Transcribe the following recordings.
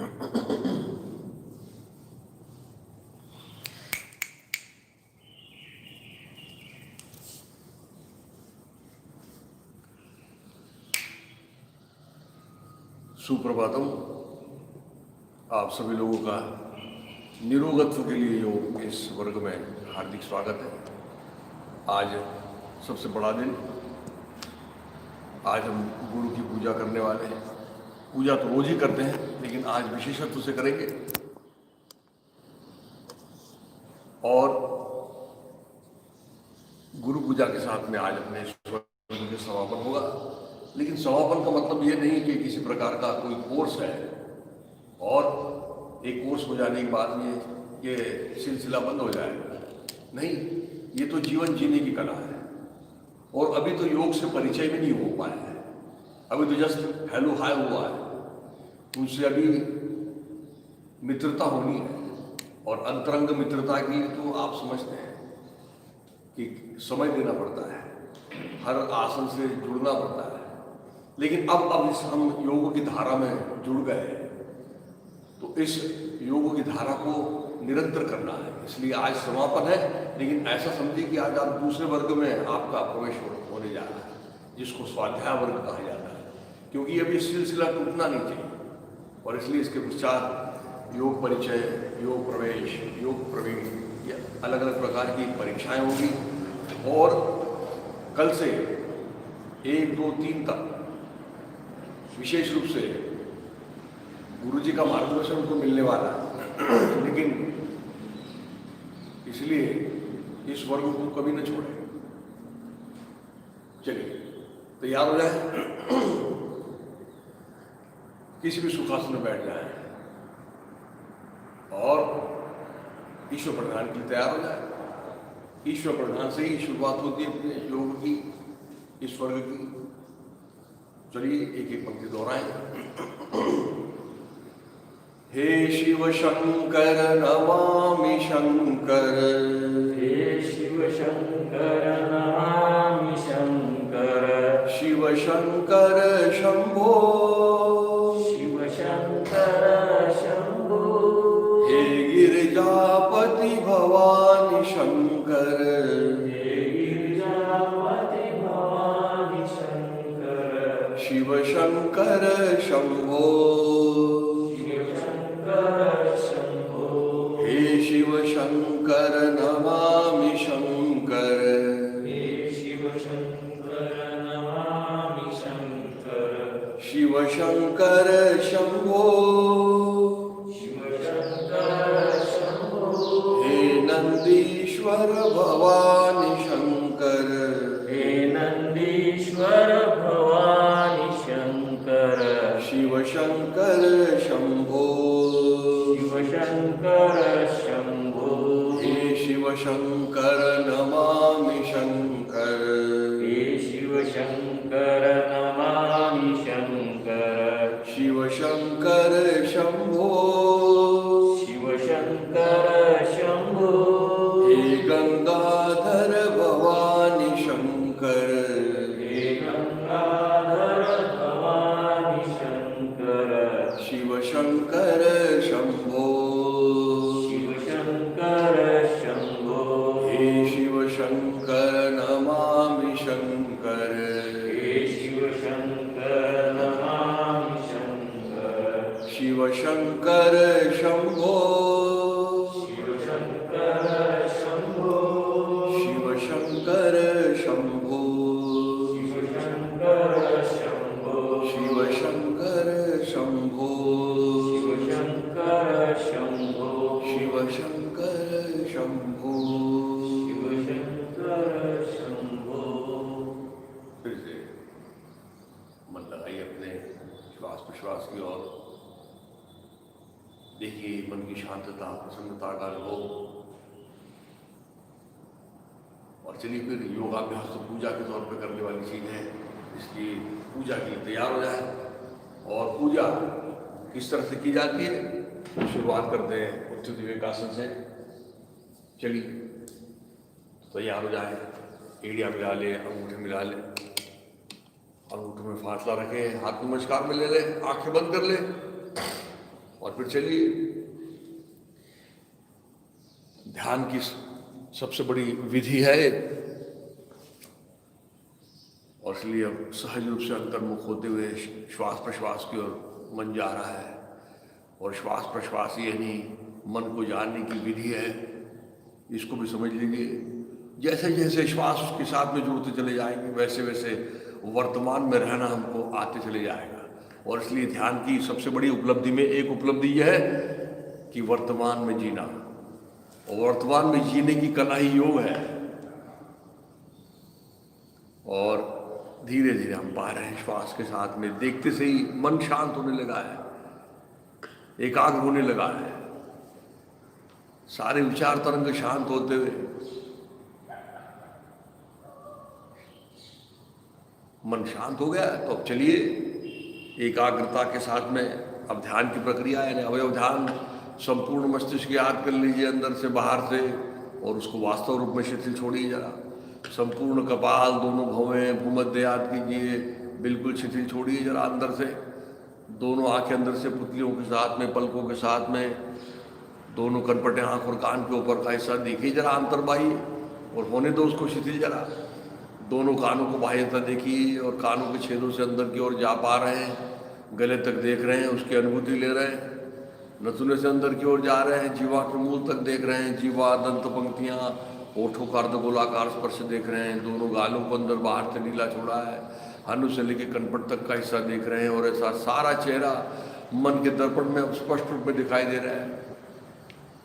सुप्रभातम। आप सभी लोगों का निरोगत्व के लिए योग इस वर्ग में हार्दिक स्वागत है। आज सबसे बड़ा दिन। आज हम गुरु की पूजा करने वाले हैं। पूजा तो रोज ही करते हैं, लेकिन आज विशेषत्व से करेंगे। और गुरु पूजा के साथ में आज अपने वर्ग के समापन होगा। लेकिन समापन का मतलब ये नहीं कि किसी प्रकार का कोई कोर्स है और एक कोर्स हो जाने के बाद में ये सिलसिला बंद हो जाएगा। नहीं, ये तो जीवन जीने की कला है। और अभी तो योग से परिचय भी नहीं हो पाया है। अभी तो जस्ट हेलो हाय हुआ है। उनसे अभी मित्रता होनी है। और अंतरंग मित्रता के लिए तो आप समझते हैं कि समय देना पड़ता है, हर आसन से जुड़ना पड़ता है। लेकिन अब इस हम योग की धारा में जुड़ गए हैं, तो इस योग की धारा को निरंतर करना है। इसलिए आज समापन है, लेकिन ऐसा समझिए कि आज आप दूसरे वर्ग में आपका प्रवेश होने जा रहा है, जिसको स्वाध्याय वर्ग कहा जाता है। क्योंकि अभी सिलसिला टूटना नहीं चाहिए। और इसलिए इसके पश्चात योग परिचय, योग प्रवेश, योग प्रवीण, ये अलग अलग प्रकार की परीक्षाएं होगी। और कल से 1, 2, 3 तक विशेष रूप से गुरुजी का मार्गदर्शन उनको मिलने वाला है। लेकिन इसलिए इस वर्ग को कभी न छोड़ें। चलिए तैयार हो जाए, किसी भी सुखासन में बैठ जाए और ईश्वर प्रधान के लिए तैयार हो जाए। ईश्वर प्रधान से ही शुरुआत होती है अपने योग की, इस वर्ग की। चलिए एक एक पंक्ति दोहराएं। हे शिव शंकर नमामि शंकर, हे शिव शंकर नमामि शंकर, शिव शंकर शंभो, शिव शंकर शंभो, हे गिरिजापति भवानी शंकर, हे गिरिजापति भवानी शंकर, शिव शंकर शंभो, हे शिव शंकर नमामि शंकर, हे शिव शंकर नमामि शंकर, शिव शंकर शंभो, शिव शंकर शंभो, हे नंदीश्वर भवानी शंकर, हे नंदीश्वर भवानी शंकर, शिव शंकर शंभो, शिव शंकर शंभो, हे शिव शंकर नमामि शंकर, हे शिव शंकर नमामि शंकर, शिव शंकर शंभो, शिव शंकर शंभो, हे गंगाधर भवानी शंकर, हे गंगाधर भवानी शंकर, शिव शंकर शंभो, शिव शंकर शंभो, हे शिव शंकर नमामि शंकर, हे शिव शंकर नमामि शंकर, शिव शंकर शंभो, शिव शंकर शंभो, शिव शंकर शंभो, शिव शंकर शंभो, शिव शंकर शंभो, शिव शंकर शंभो, शिव शंकर शंभो। शिव शंकर शंभो। फिर से मन लगाइए अपने श्वास प्रश्वास की ओर। देखिए मन की शांतता, प्रसन्नता का अनुभव। और चलिए फिर योगाभ्यास तो पूजा के तौर पर करने वाली चीज है, इसलिए पूजा के लिए तैयार हो जाए। और पूजा किस तरह से की जाती है शुरुआत करते हैं उत्थित विवेकासन से। चलिए तो तैयार हो जाए, एड़िया मिला ले, अंगूठे मिला ले, अंगूठे में फासला रखें, हाथ नमस्कार में ले ले, आंखें बंद कर ले और फिर चलिए, ध्यान की सबसे बड़ी विधि है, और इसलिए अब सहज रूप से अंतर्मुख होते हुए श्वास प्रश्वास की ओर मन जा रहा है। और श्वास प्रश्वास यानी मन को जानने की विधि है, इसको भी समझ लीजिए। जैसे जैसे श्वास उसके साथ में जुड़ते चले जाएंगे, वैसे वैसे वर्तमान में रहना हमको आते चले जाएगा। और इसलिए ध्यान की सबसे बड़ी उपलब्धि में एक उपलब्धि यह है कि वर्तमान में जीना, और वर्तमान में जीने की कला ही योग है। और धीरे धीरे हम पा रहे हैं श्वास के साथ में, देखते से ही मन शांत होने लगा है, एकाग्र होने लगा है, सारे विचार तरंग शांत होते हुए मन शांत हो गया। तो अब चलिए एकाग्रता के साथ में अब ध्यान की प्रक्रिया है, अवयव ध्यान। संपूर्ण मस्तिष्क याद कर लीजिए अंदर से बाहर से, और उसको वास्तव रूप में शिथिल छोड़िए जरा। संपूर्ण कपाल, दोनों भौवें, भूमध्य याद कीजिए, बिल्कुल शिथिल छोड़िए जरा अंदर से। दोनों आंखें अंदर से पुतलियों के साथ में, पलकों के साथ में, दोनों कनपटे आंख और कान के ऊपर का हिस्सा देखिए जरा अंतर्बाह्य, और होने दो उसको शिथिल जरा। दोनों कानों को बाह्यता देखिए, और कानों के छेदों से अंदर की ओर जा पा रहे हैं, गले तक देख रहे हैं, उसकी अनुभूति ले रहे हैं। नथुने से अंदर की ओर जा रहे हैं, जीवा के मूल तक देख रहे हैं, जीवा, दंत पंक्तियां, ओठों का अर्धगोलाकार स्पर्श देख रहे हैं। दोनों गालों को अंदर बाहर से नीला छोड़ा है, हनु से लेकर कनपट तक का हिस्सा देख रहे हैं। और ऐसा सारा चेहरा मन के दर्पण में अब स्पष्ट रूप में दिखाई दे रहा है।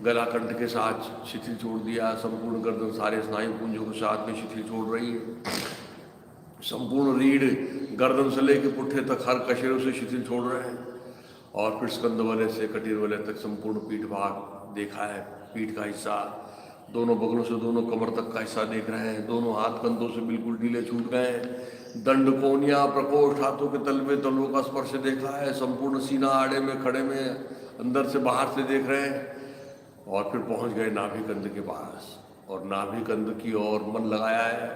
गला कंठ के साथ शिथिल छोड़ दिया, संपूर्ण गर्दन सारे स्नायु पुंजों के साथ में शिथिल छोड़ रही है। संपूर्ण रीढ़ गर्दन से लेकर पुट्ठे तक हर कशेरों से शिथिल छोड़ रहे हैं। और फिर स्कंद वलय से कटीर वलय तक संपूर्ण पीठ भाग देखा है, पीठ का हिस्सा, दोनों बगलों से दोनों कमर तक का हिस्सा देख रहे हैं। दोनों हाथ कंधों से बिल्कुल ढीले छूट गए हैं। दंड, कोनिया, प्रकोष्ठ, हाथों के तलवे, तलवों का स्पर्श देखा है। संपूर्ण सीना आड़े में, खड़े में, अंदर से बाहर से देख रहे हैं। और फिर पहुंच गए नाभि कंध के पास, और नाभि कंध की ओर मन लगाया है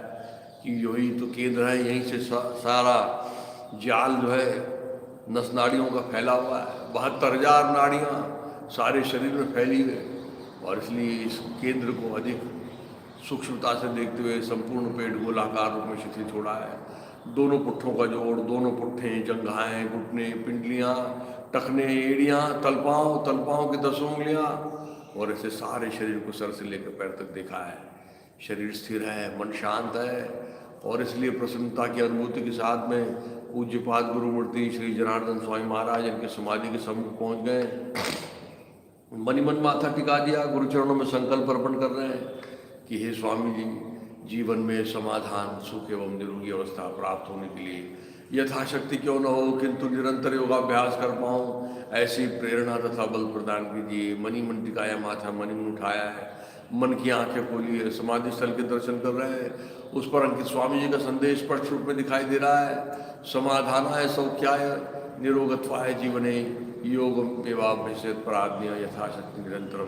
कि यही तो केंद्र है, यहीं से सारा जाल जो है नस नाड़ियों का फैला हुआ है। 72,000 नाड़ियाँ सारे शरीर में फैली हुई, और इसलिए इस केंद्र को अधिक सूक्ष्मता से देखते हुए संपूर्ण पेट गोलाकार रूप में शिथिल छोड़ा है। दोनों पुट्ठों का जोड़, दोनों पुट्ठे, जंघाएं, घुटने, पिंडलियाँ, टखने, एड़ियाँ, तलपाओं की 10 उंगलियाँ, और ऐसे सारे शरीर को सर से लेकर पैर तक देखा है। शरीर स्थिर है, मन शांत है, और इसलिए प्रसन्नता की अनुभूति के साथ में पूज्यपाद गुरुमूर्ति श्री जनार्दन स्वामी महाराज इनके समाधि के सम्मुख पहुंच गए। मनी मन माथा टिका दिया, गुरुचरणों में संकल्प अर्पण कर रहे हैं कि हे स्वामी जी, जीवन में समाधान, सुख एवं निरोगी अवस्था प्राप्त होने के लिए यथाशक्ति क्यों न हो, किंतु निरंतर योगाभ्यास कर पाऊँ, ऐसी प्रेरणा तथा बल प्रदान कीजिए। मनी मन टिकाया माथा, मनी मन उठाया है, मन की आंखें खोली है, समाधि स्थल के दर्शन कर रहे हैं। उस पर अंकित स्वामी जी का संदेश स्पष्ट रूप में दिखाई दे रहा है। समाधानाय सौख्याय निरोगत्वाय जीवने योग एवाभ्यसेत पराज्ञा यथाशक्ति निरंतरम।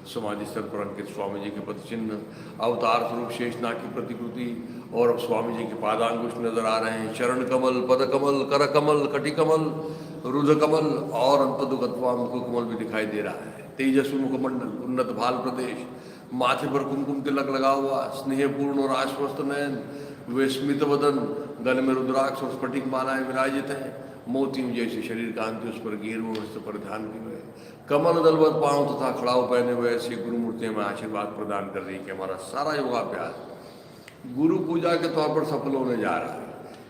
समाधि स्थल पर अंकित स्वामी जी के पद चिन्ह, अवतार स्वरूप शेषनाग की प्रतिकृति, और अब स्वामी जी के पादांगुष्ठ नजर आ रहे हैं। चरण कमल, पद कमल, कर कमल, कटि कमल, रुद्र कमल, और अंतदुगत्वा मुख कमल भी दिखाई दे रहा है। तेजस्वी मुखमंडल, उन्नत भाल प्रदेश, माथे पर कुमकुम तिलक लगा हुआ, स्नेहपूर्ण और आश्वस्त नयन, वे स्मित वदन, गले में रुद्राक्ष और स्फटिक मालाएं विराजित हैं। मोतियों जैसे शरीर कांति उस पर गेरुओं वस्त्र पर ध्यान किए हुए, कमल दलवत पांव तथा खड़ाव पहने हुए ऐसी गुरु मूर्तियों में आशीर्वाद प्रदान कर रही कि हमारा सारा योगाभ्यास गुरु पूजा के तौर पर सफल होने जा रहा है।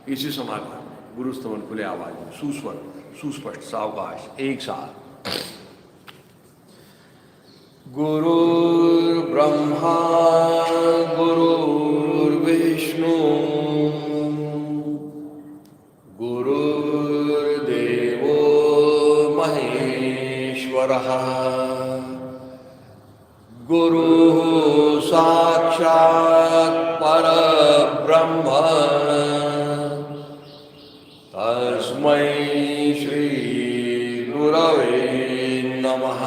इसी समाधान में गुरु स्तवन खुले आवाज में, सुस्वर, सुस्पष्ट, सावकाश, एक साथ। गुरुर्ब्रह्मा गुरुर्विष्णु गुरुर्देवो महेश्वरः गुरुः साक्षात् परब्रह्म तस्मै श्री गुरवे नमः।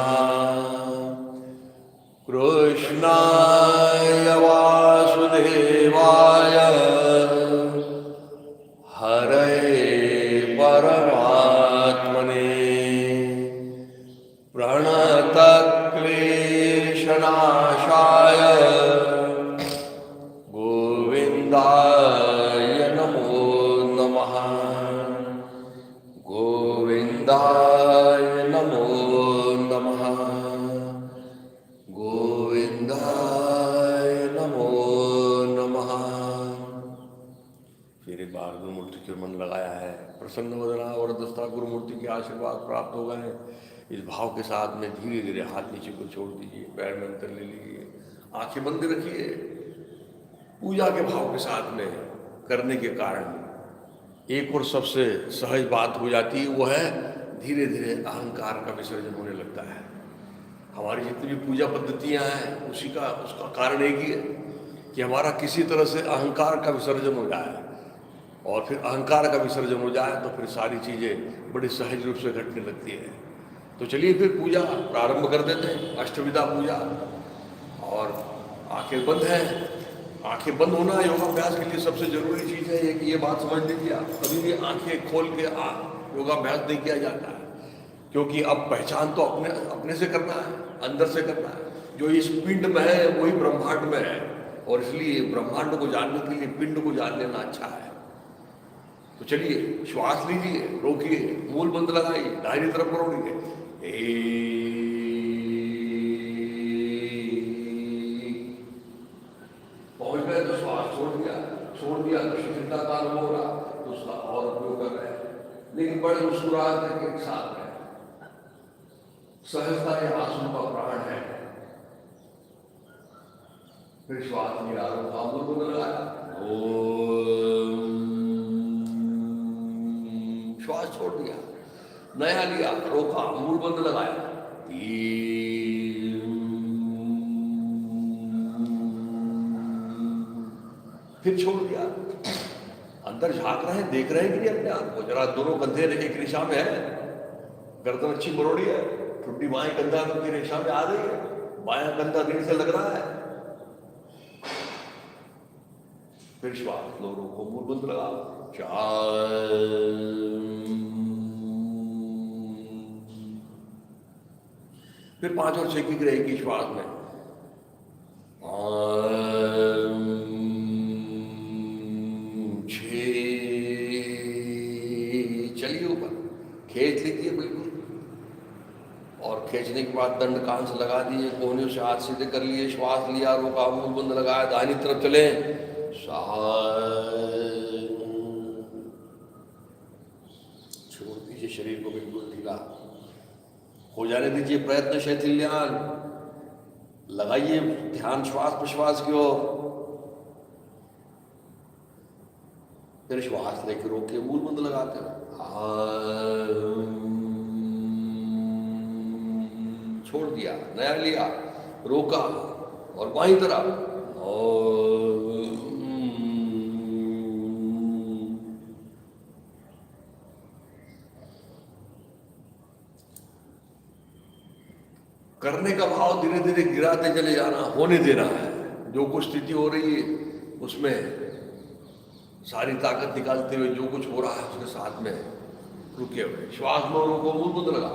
कृष्णाय वासुदेवाय हरे परमात्मने नमः। गोविंदाय नमो नमः। गोविंदाय नमो नमः। फिर एक बार गुरुमूर्ति के मन लगाया है, प्रसन्न वदना और दस्ता गुरुमूर्ति के आशीर्वाद प्राप्त हो गए। इस भाव के साथ में धीरे धीरे हाथ नीचे को छोड़ दीजिए, पैर में अंतर ले लीजिए, आंखें बंद रखिए। पूजा के भाव के साथ में करने के कारण एक और सबसे सहज बात हो जाती है, वो है धीरे धीरे अहंकार का विसर्जन होने लगता है। हमारी जितनी भी पूजा पद्धतियां हैं उसका कारण एक ही है कि हमारा किसी तरह से अहंकार का विसर्जन हो जाए, और फिर अहंकार का विसर्जन हो जाए तो फिर सारी चीज़ें बड़ी सहज रूप से घटने लगती है। तो चलिए फिर पूजा प्रारंभ कर देते हैं, अष्टविधा पूजा। और आंखें बंद हैं। आंखें बंद होना योगाभ्यास के लिए सबसे जरूरी चीज़ है। एक ये बात समझ लीजिए, आप कभी भी आंखें खोल के योगाभ्यास नहीं किया जाता है, क्योंकि अब पहचान तो अपने से करना है, अंदर से करना है। जो इस पिंड में है वही ब्रह्मांड में है, और इसलिए ब्रह्मांड को जानने के लिए पिंड को जान लेना अच्छा है। तो चलिए श्वास लीजिए, रोकिए, मूल बंद लगाइए, दाहिनी तरफ मोड़िए। पहुंच गए तो श्वास छोड़ दिया तो शिथिलता का अनुभव हो रहा तो उसका और उपयोग कर रहे हैं, लेकिन बड़े मुस्कुराहट के साथ है। सहजता ये आंसू का प्राण है। फिर श्वास लिया, रोका, मूल बंद लगाया, श्वास छोड़ दिया, नया लिया, रोका, मूल बंद लगाया, फिर छोड़ दिया। अंदर झांक रहे हैं, देख रहे हैं कि नहीं अपने आप को। जरा दोनों कंधे एक रेशा में है, गर्दन अच्छी मरोड़ी है, ठुड्डी बाएं कंधा की रेशा में आ गई है, बायां कंधा रीढ़ से लग रहा है। फिर श्वास लो, रोको, मूल बंद लगा, फिर 5 और 6 की रहेगी श्वास में। चलिए ऊपर खींच लीजिए बिल्कुल, और खींचने के बाद दंड कान से लगा दिए, कोहनियों से हाथ सीधे कर लिए, श्वास लिया, रोका, मूल बंद लगाया, दाहिनी तरफ चले, छोड़ दीजिए, शरीर को बिल्कुल ढीला हो जाने दीजिए, प्रयत्न शैथिल्यान लगाइए, ध्यान श्वास प्रश्वास की ओर। फिर श्वास लेकर रोके, मूल बंद लगाते हो, छोड़ दिया, नया लिया, रोका, और बाईं तरफ, करने का भाव धीरे धीरे गिराते चले जाना, होने देना है। जो कुछ स्थिति हो रही है उसमें सारी ताकत निकालते हुए जो कुछ हो रहा है उसके साथ में रुके हुए, श्वास लो, रोको, मूल बंद लगा,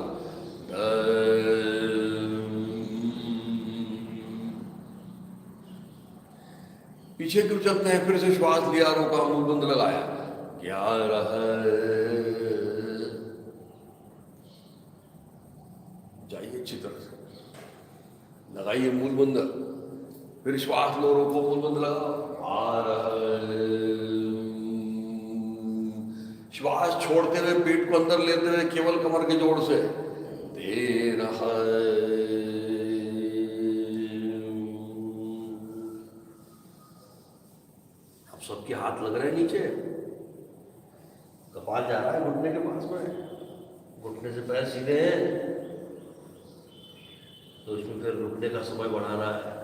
पीछे क्यों चलते हैं, फिर से श्वास लिया, रोका, मूल बंद लगाया, 11 जाइए अच्छी तरह से, लगाइए मूल बंद, फिर श्वास लो, रोको, मूल बंद लगाओ, श्वास छोड़ते हुए पेट को अंदर लेते हुए केवल कमर के जोड़ से दे रहा है। अब सबके हाथ लग रहे हैं नीचे, कपाल जा रहा है घुटने के पास में, घुटने से पैर सीधे हैं, तो इसमें फिर रुकने का समय बढ़ाना है।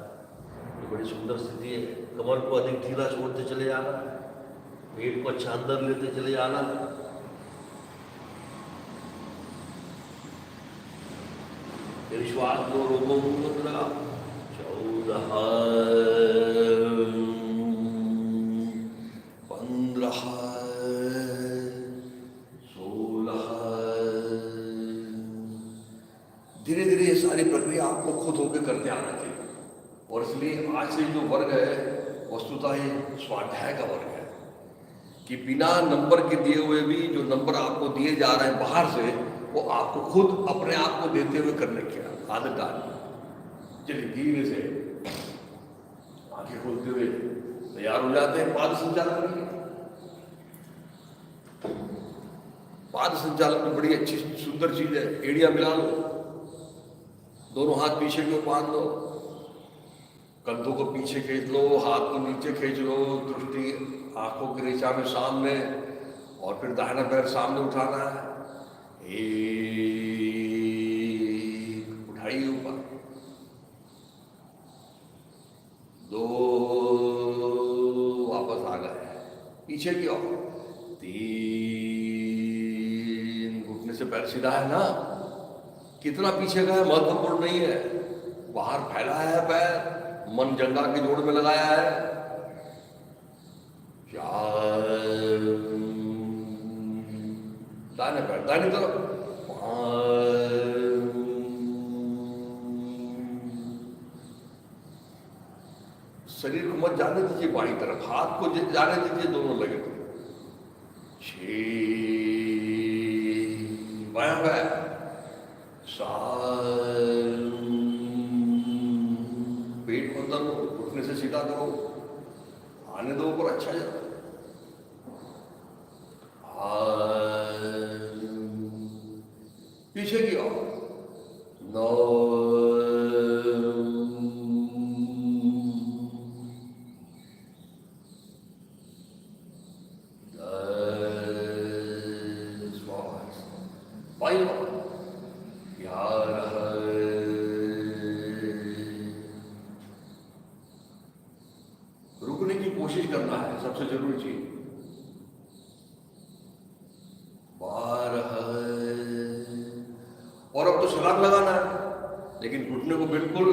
ये बड़ी सुंदर स्थिति है। कमर को अधिक ढीला छोड़ते चले जाना, पेट को अच्छा अंदर लेते चले जाना, फिर श्वास लो, रोको, मूल बंद लगाओ, 14, 15, 16। धीरे धीरे ये सारी प्रक्रिया आपको खुद होकर करते आना चाहिए। और इसलिए आज से जो वर्ग है वस्तुतः ये स्वाध्याय का वर्ग है, कि बिना नंबर के दिए हुए भी जो नंबर आपको दिए जा रहे हैं बाहर से, वो आपको खुद अपने आप को देते हुए करने की आदत डालिए। चलिए धीरे से आंखें खोलते हुए तैयार हो जाते हैं पाद संचालन के लिए। पाद संचालन में बड़ी अच्छी सुंदर चीज है। एड़िया मिला लो, दोनों हाथ पीछे की ओर बांध लो, कंधों को पीछे खींच लो, हाथ को नीचे खींच लो, दृष्टि आंखों की रेखा में सामने, और फिर दाहिना पैर सामने उठाना है। एक उठाइए ऊपर, दो वापस आ गए पीछे की ओर, तीन घुटने से पैर सीधा है ना, कितना पीछे का है महत्वपूर्ण नहीं है, बाहर फैलाया है पैर, मन जंगा के जोड़ में लगाया है। चार, दाहिने पैर दाहिनी तरफ, पाँच, शरीर को मत जाने दीजिए बाईं तरफ, हाथ को जाने दीजिए दोनों लगे तो। छह, बायां पैर, सात, पेट को अंदर लो, घुटने से सीधा करो, आने दो ऊपर, अच्छा जाता। पीछे की ओर, नौ, दस, बाईं ओर, 11, रुकने की कोशिश करना है, सबसे जरूरी चीज। 12, और अब तो छलांग लगाना है, लेकिन घुटने को बिल्कुल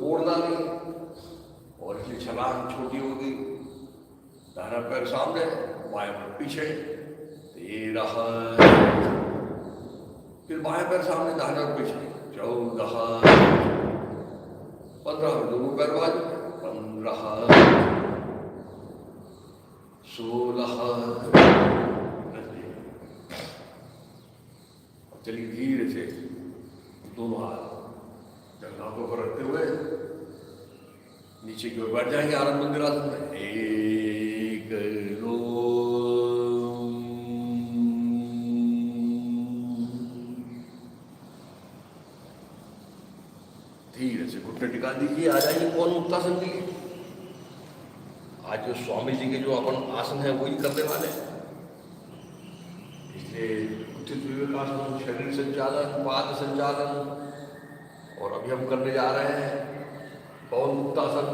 मोड़ना नहीं, और इसलिए छलांग छोटी होगी। दाहिना पैर सामने, बाएं पैर पीछे। 13, फिर बाएं पैर सामने, दाहिना पैर पीछे। 14, 15, दोनों पैर बाजू, 15, 16। चलिए धीरे से दोनों हाथ जंघा को ऊपर रखते हुए नीचे की ओर बैठ जाएंगे आनंद मंदिरासन में। 1, 2, धीरे से घुटने टिका दीजिए, आ जाइए कौन मुक्तासन के लिए। आज जो स्वामी जी के जो अपन आसन है वही करने वाले हैं, इसलिए उचित विवेकासन, शरीर संचालन, पाद संचालन, और अभी हम करने जा रहे हैं पवन मुक्तासन।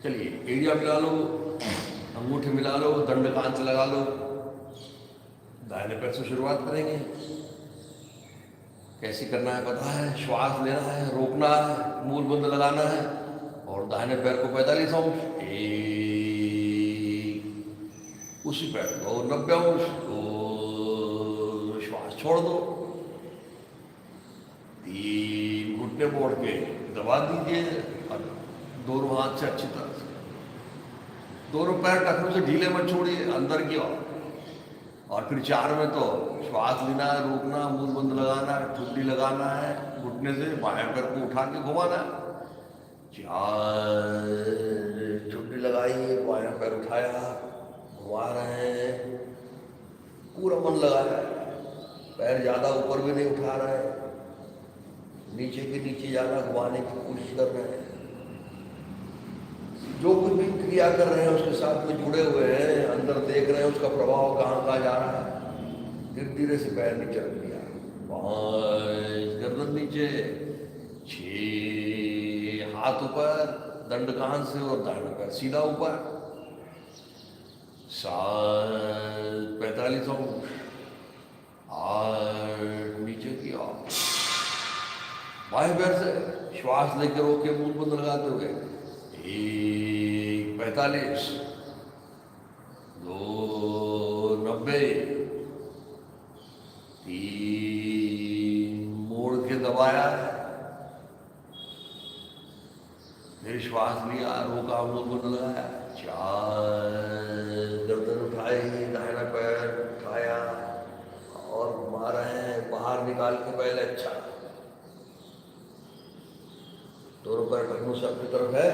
चलिए एड़िया मिला लो, अंगूठे मिला लो, दंड कांच लगा लो। दाहिने पैर से शुरुआत करेंगे। कैसे करना है पता है, श्वास लेना है, रोकना है, मूल बंद लगाना है, और दाहिने पैर को 45 अंश, एक, उसी पैर को 90 अंश, तो श्वास छोड़ दो। 3, घुटने मोड़ के दबा दीजिए, और दोनों हाथ से अच्छी तरह से, दोनों पैर टखनों से ढीले मत छोड़िए, अंदर की ओर। और फिर 4 में तो श्वास लेना है, रोकना, मुंह बंद लगाना है, ठुड्डी लगाना है, घुटने से बाएं पैर को उठा के घुमाना है। 4, ठुड्डी लगाइए, बाएं पैर उठाया, घुमा रहे हैं, पूरा मन लगाया है, पैर ज्यादा ऊपर भी नहीं उठा रहे हैं, नीचे के नीचे जाना, घुमाने की कोशिश कर रहे हैं। जो कुछ भी क्रिया कर रहे हैं उसके साथ में जुड़े हुए हैं, अंदर देख रहे हैं उसका प्रभाव कहाँ कहाँ जा रहा है। धीरे धीरे से पैर नीचे रख दिया, 5, गर्दन नीचे, 6, हाथ ऊपर, दंड कान से, और दाहिना पैर सीधा ऊपर, 7, 45 अंश, 8, नीचे की ओर, बाएं पैर से श्वास लेकर रोके, मुंह बंद लगाते हुए, 1, 45, 2, 90, 3, मोड़ के दबाया, फिर श्वास लिया, रोका, मुंह बंद लगाया, 4, गर्दन उठाई, दाहिना पैर उठाया और घुमा रहे हैं, बाहर निकाल के पहले अच्छा, दोनों पैर टखनों से अपनी तरफ है,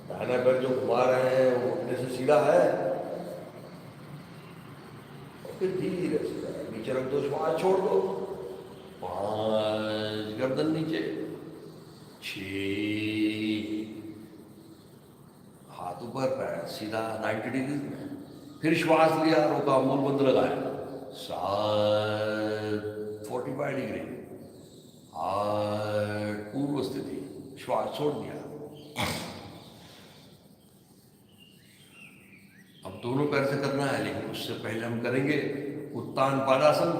दाहिना पैर जो घुमा रहे हैं वो घुटने से सीधा है, और फिर धीरे से नीचे रख दो, श्वास छोड़ दो, 5, गर्दन नीचे, 6, हाथ ऊपर, पैर सीधा 90 डिग्री में, फिर श्वास लिया, रोका, मूल बंद लगाया, 7, 45 डिग्री, 8, पूर्व स्थिति, श्वास छोड़ दिया। अब दोनों पैर से करना है, लेकिन उससे पहले हम करेंगे उत्तान पादासन,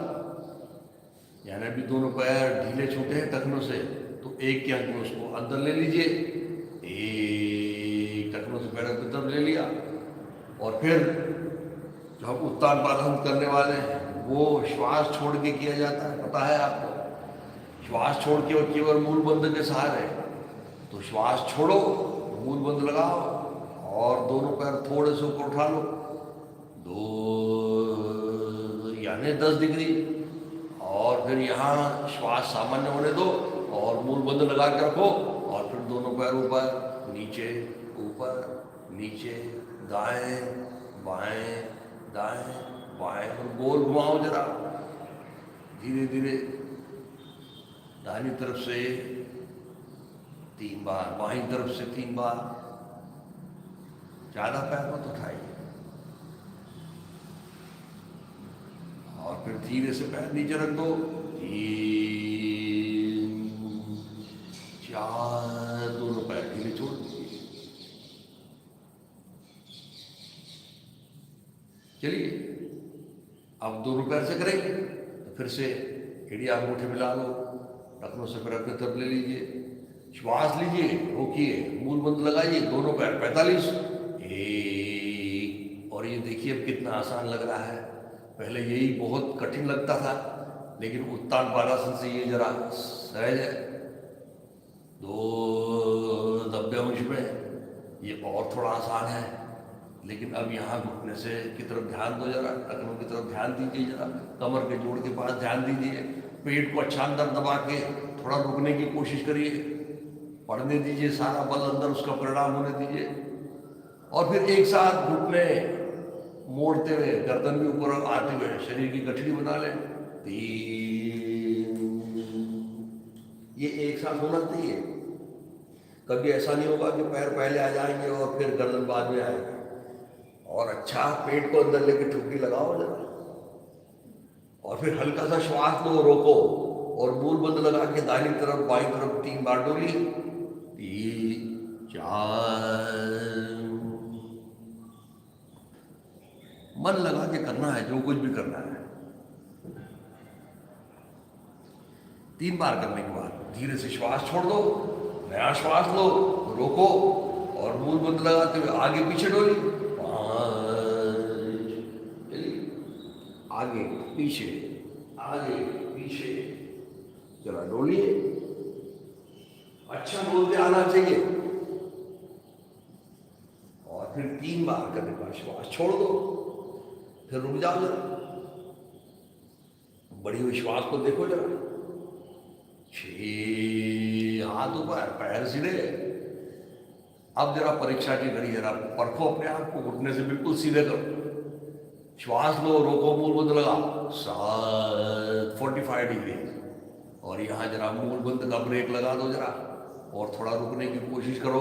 यानी अभी दोनों पैर ढीले छूटे हैं टखनों से, तो एक के अंक में उसको अंदर ले लीजिए, एक टखनों से पैर की तरफ ले लिया, और फिर जो हम उत्तान पादासन करने वाले हैं वो श्वास छोड़ के किया जाता है, पता है आपको, श्वास छोड़ के और केवल मूल बंद के सहारे, तो श्वास छोड़ो, मूल बंद लगाओ और दोनों पैर थोड़े से ऊपर उठा लो, 2 यानी 10 डिग्री, और फिर यहाँ श्वास सामान्य होने दो और मूल बंद लगा के रखो, और फिर दोनों पैर ऊपर नीचे, ऊपर नीचे, दाएं बाएं, दाएं बाएं, और गोल घुमाओ जरा, धीरे धीरे, दाहिनी तरफ से 3 बार, बाईं तरफ से 3 बार, ज्यादा पैर मत उठाइए, और फिर धीरे से पैर नीचे रख दो, 3, 4, दोनों पैर ढीले छोड़ दीजिए। चलिए अब दोनों पैर से करेंगे, तो फिर से एड़ी अंगूठे मिला लो, टखनों से फिर अपने तरफ ले लीजिए, श्वास लीजिए, रोकिए, मूल बंद लगाइए, दोनों पैर 45, 1, और ये देखिए अब कितना आसान लग रहा है, पहले यही बहुत कठिन लगता था, लेकिन उत्तान पादासन से ये जरा सहज है, 2, 90 अंश में, ये और थोड़ा आसान है, लेकिन अब यहाँ घुटने से की तरफ ध्यान दो, जरा टखनों की तरफ ध्यान दीजिए, जरा कमर के जोड़ के पास ध्यान दीजिए, पेट को अच्छा अंदर दबा के थोड़ा रुकने की कोशिश करिए, पढ़ने दीजिए, सारा बल अंदर उसका परिणाम होने दीजिए, और फिर एक साथ घुटने मोड़ते हुए, गर्दन भी ऊपर आते हुए शरीर की गठरी बना लें, 3, ये एक साथ होना चाहिए, कभी ऐसा नहीं होगा कि पैर पहले आ जाएंगे और फिर गर्दन बाद में आएगी, और अच्छा पेट को अंदर लेके ठुकरी लगाओ जरा, और फिर हल्का सा श्वास लो, रोको, और मूल बंद लगा के दाहिनी तरफ बाईं तरफ 3 बार डोलिए, 3, 4, मन लगा के करना है, जो कुछ भी करना है। 3 बार करने के बाद धीरे से श्वास छोड़ दो, नया श्वास लो, रोको, और मूल बंद लगाते हुए आगे पीछे डोली, 5, आगे पीछे, आगे पीछे, जरा डोलिए, अच्छा बोलते आना चाहिए, और फिर 3 बार करने के बाद श्वास छोड़ दो, फिर रुक जाओ जरा, बड़ी हुई श्वास को देखो जरा, 6, हाथ ऊपर, पैर सीधे, अब जरा परीक्षा की घड़ी, जरा परखो अपने आप को, घुटने से बिल्कुल सीधे करो, श्वास लो, रोको, मूल बंद लगाओ, 7, 45 डिग्री, और यहाँ जरा मूल बंद का ब्रेक लगा दो जरा, और थोड़ा रुकने की कोशिश करो,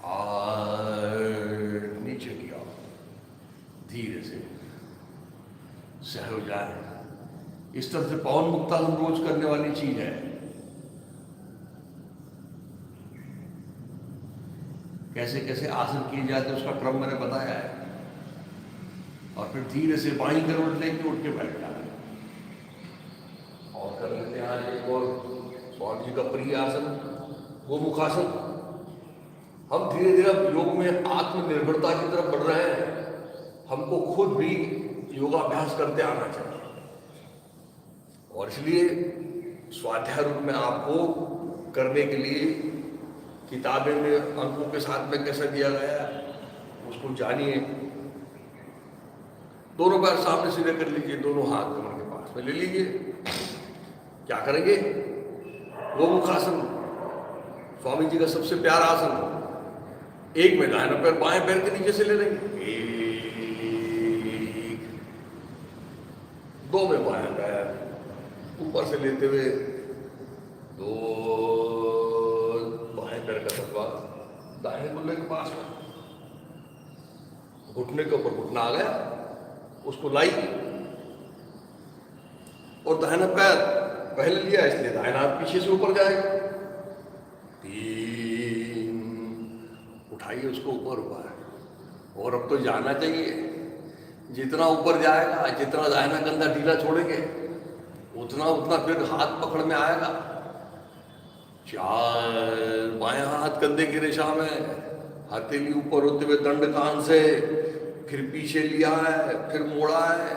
8, नीचे किया, धीरे से सह हो जाए। इस तरह से पवन मुक्तासन रोज करने वाली चीज है। कैसे कैसे आसन किए जाते हैं उसका क्रम मैंने बताया है, और फिर धीरे से बाईं करवट लेके उठ के बैठ जाए, और कर लेते हैं आज एक और स्वामी जी का प्रिय आसन, गोमुखासन। हम धीरे धीरे योग में आत्मनिर्भरता की तरफ बढ़ रहे हैं, हमको खुद भी योगाभ्यास करते आना चाहिए, और इसलिए स्वाध्याय रूप में आपको करने के लिए किताबें में अंकों के साथ में कैसा दिया गया है उसको जानिए। दोनों पैर सामने सीधे कर लीजिए, दोनों हाथ कमर के पास में ले लीजिए। क्या करेंगे? गोमुखासन, स्वामी जी का सबसे प्यारा आसन। एक में दाहिना पैर बाएं पैर के नीचे से ले लेंगे, एक, दो में बाएं पैर ऊपर से लेते हुए, दो, बाएं पैर का तलवा दाहिने गुल्ले के पास में, घुटने के ऊपर घुटना आ गया, उसको लाई और दाहिना पैर पहले लिया इसलिए दाहिना हाथ पीछे से ऊपर जाएगा। तीन, उठाइए उसको ऊपर ऊपर। और अब तो जाना चाहिए, जितना ऊपर जाएगा, जितना दाहिना कंधा ढीला छोड़ेंगे उतना उतना फिर हाथ पकड़ में आएगा। चार, बाएं हाथ कंधे की रेशा में, हथेली ऊपर होते हुए दंड कान से, फिर पीछे लिया है, फिर मोड़ा है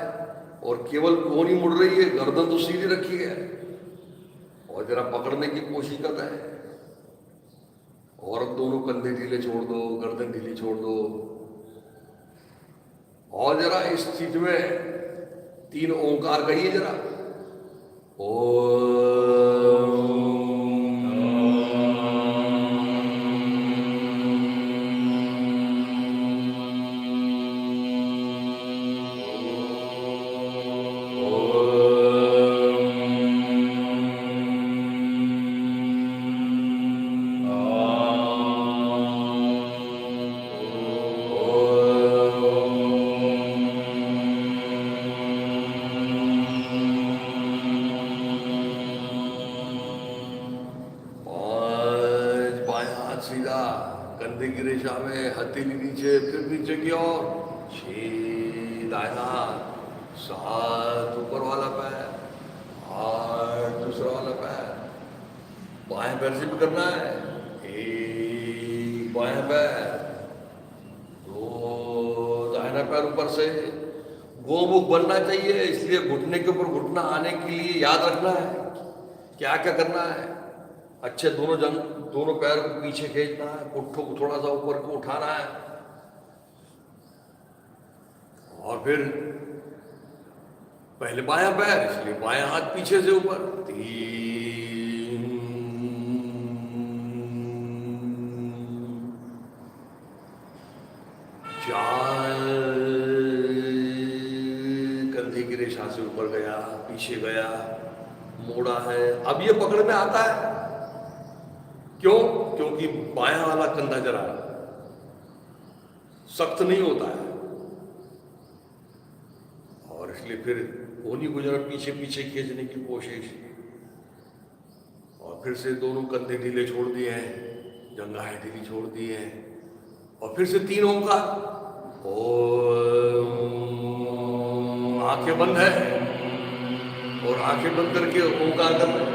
और केवल कोहनी मुड़ रही है, गर्दन तो सीधी रखी है और जरा पकड़ने की कोशिश करता है। और अब दोनों कंधे ढीले छोड़ दो, गर्दन ढीली छोड़ दो और जरा इस स्थिति में तीन ओंकार कहिए जरा। सीधा कंधे की रेशा में, हथेली नीचे, फिर नीचे की ओर, 6 दाहिना, 7 ऊपर वाला पैर, 8 दूसरा वाला पैर, बाएं पैर से भी करना है, 1 बाएं पैर, 2 दाहिना पैर ऊपर से। गोमुख बनना चाहिए, इसलिए घुटने के ऊपर घुटना आने के लिए याद रखना है क्या क्या करना है। अच्छे दोनों पैर को पीछे खींचना है, पुट्ठों को थोड़ा सा ऊपर को उठाना है और फिर पहले बायां पैर, इसलिए बायां हाथ पीछे से ऊपर, 3, 4, कंधे की रेशा से ऊपर गया, पीछे गया, मोड़ा है। अब ये पकड़ में आता है, क्यों? क्योंकि बायां वाला कंधा जरा सख्त नहीं होता है और इसलिए फिर कोहनी को जरा पीछे पीछे खींचने की कोशिश और फिर से दोनों कंधे ढीले छोड़ दिए हैं, जंघाएं ढीली छोड़ दी हैं और फिर से 3 ओंकार। ओम, आंखें बंद है और आंखें बंद करके ओंकार कर रहे हैं।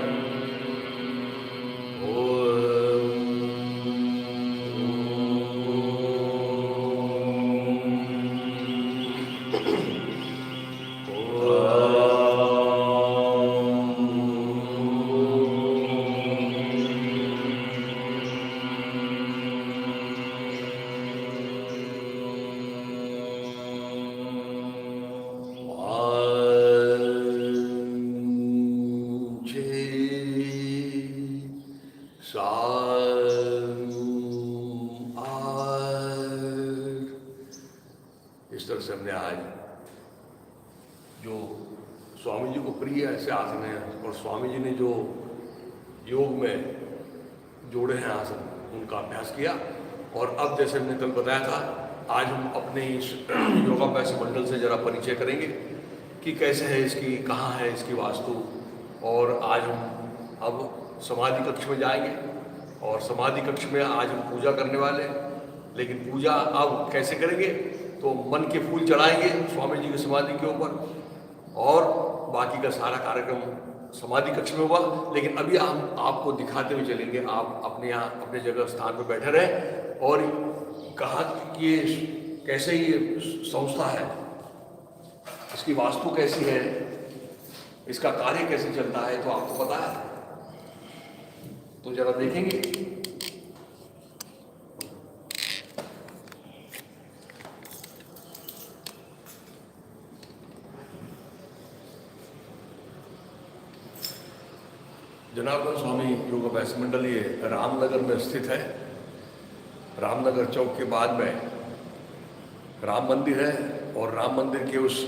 इस तरह से हमने आज जो स्वामी जी को प्रिय ऐसे आसन है और स्वामी जी ने जो योग में जोड़े हैं आसन, उनका अभ्यास किया। और अब जैसे हमने कल बताया था, आज हम अपने इस योगाभ्यास मंडल से जरा परिचय करेंगे कि कैसे है इसकी, कहाँ है इसकी वास्तु। और आज हम अब समाधि कक्ष में जाएंगे और समाधि कक्ष में आज हम पूजा करने वाले हैं। लेकिन पूजा अब कैसे करेंगे? तो मन के फूल चढ़ाएंगे स्वामी जी की समाधि के ऊपर और बाकी का सारा कार्यक्रम समाधि कक्ष में हुआ। लेकिन अभी हम आपको दिखाते हुए चलेंगे, आप अपने यहाँ अपने जगह स्थान पर बैठे रहें और कहाँ ये कैसे ये संस्था है, इसकी वास्तु कैसी है, इसका कार्य कैसे चलता है तो आपको पता है, तो जरा देखेंगे। जनार्दन स्वामी योग अभ्यास मंडल ये रामनगर में स्थित है। रामनगर चौक के बाद में राम मंदिर है और राम मंदिर के उस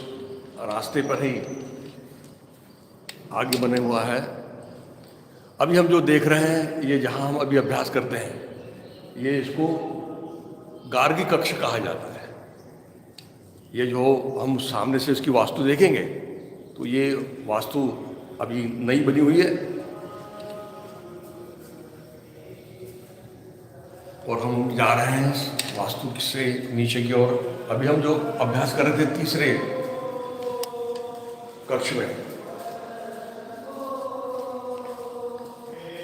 रास्ते पर ही आगे बने हुआ है। अभी हम जो देख रहे हैं, ये जहाँ हम अभी अभ्यास करते हैं, ये इसको गार्गी कक्ष कहा जाता है। ये जो हम सामने से इसकी वास्तु देखेंगे तो ये वास्तु अभी नई बनी हुई है और हम जा रहे हैं वास्तु से नीचे की ओर। अभी हम जो अभ्यास कर रहे थे तीसरे कक्ष में,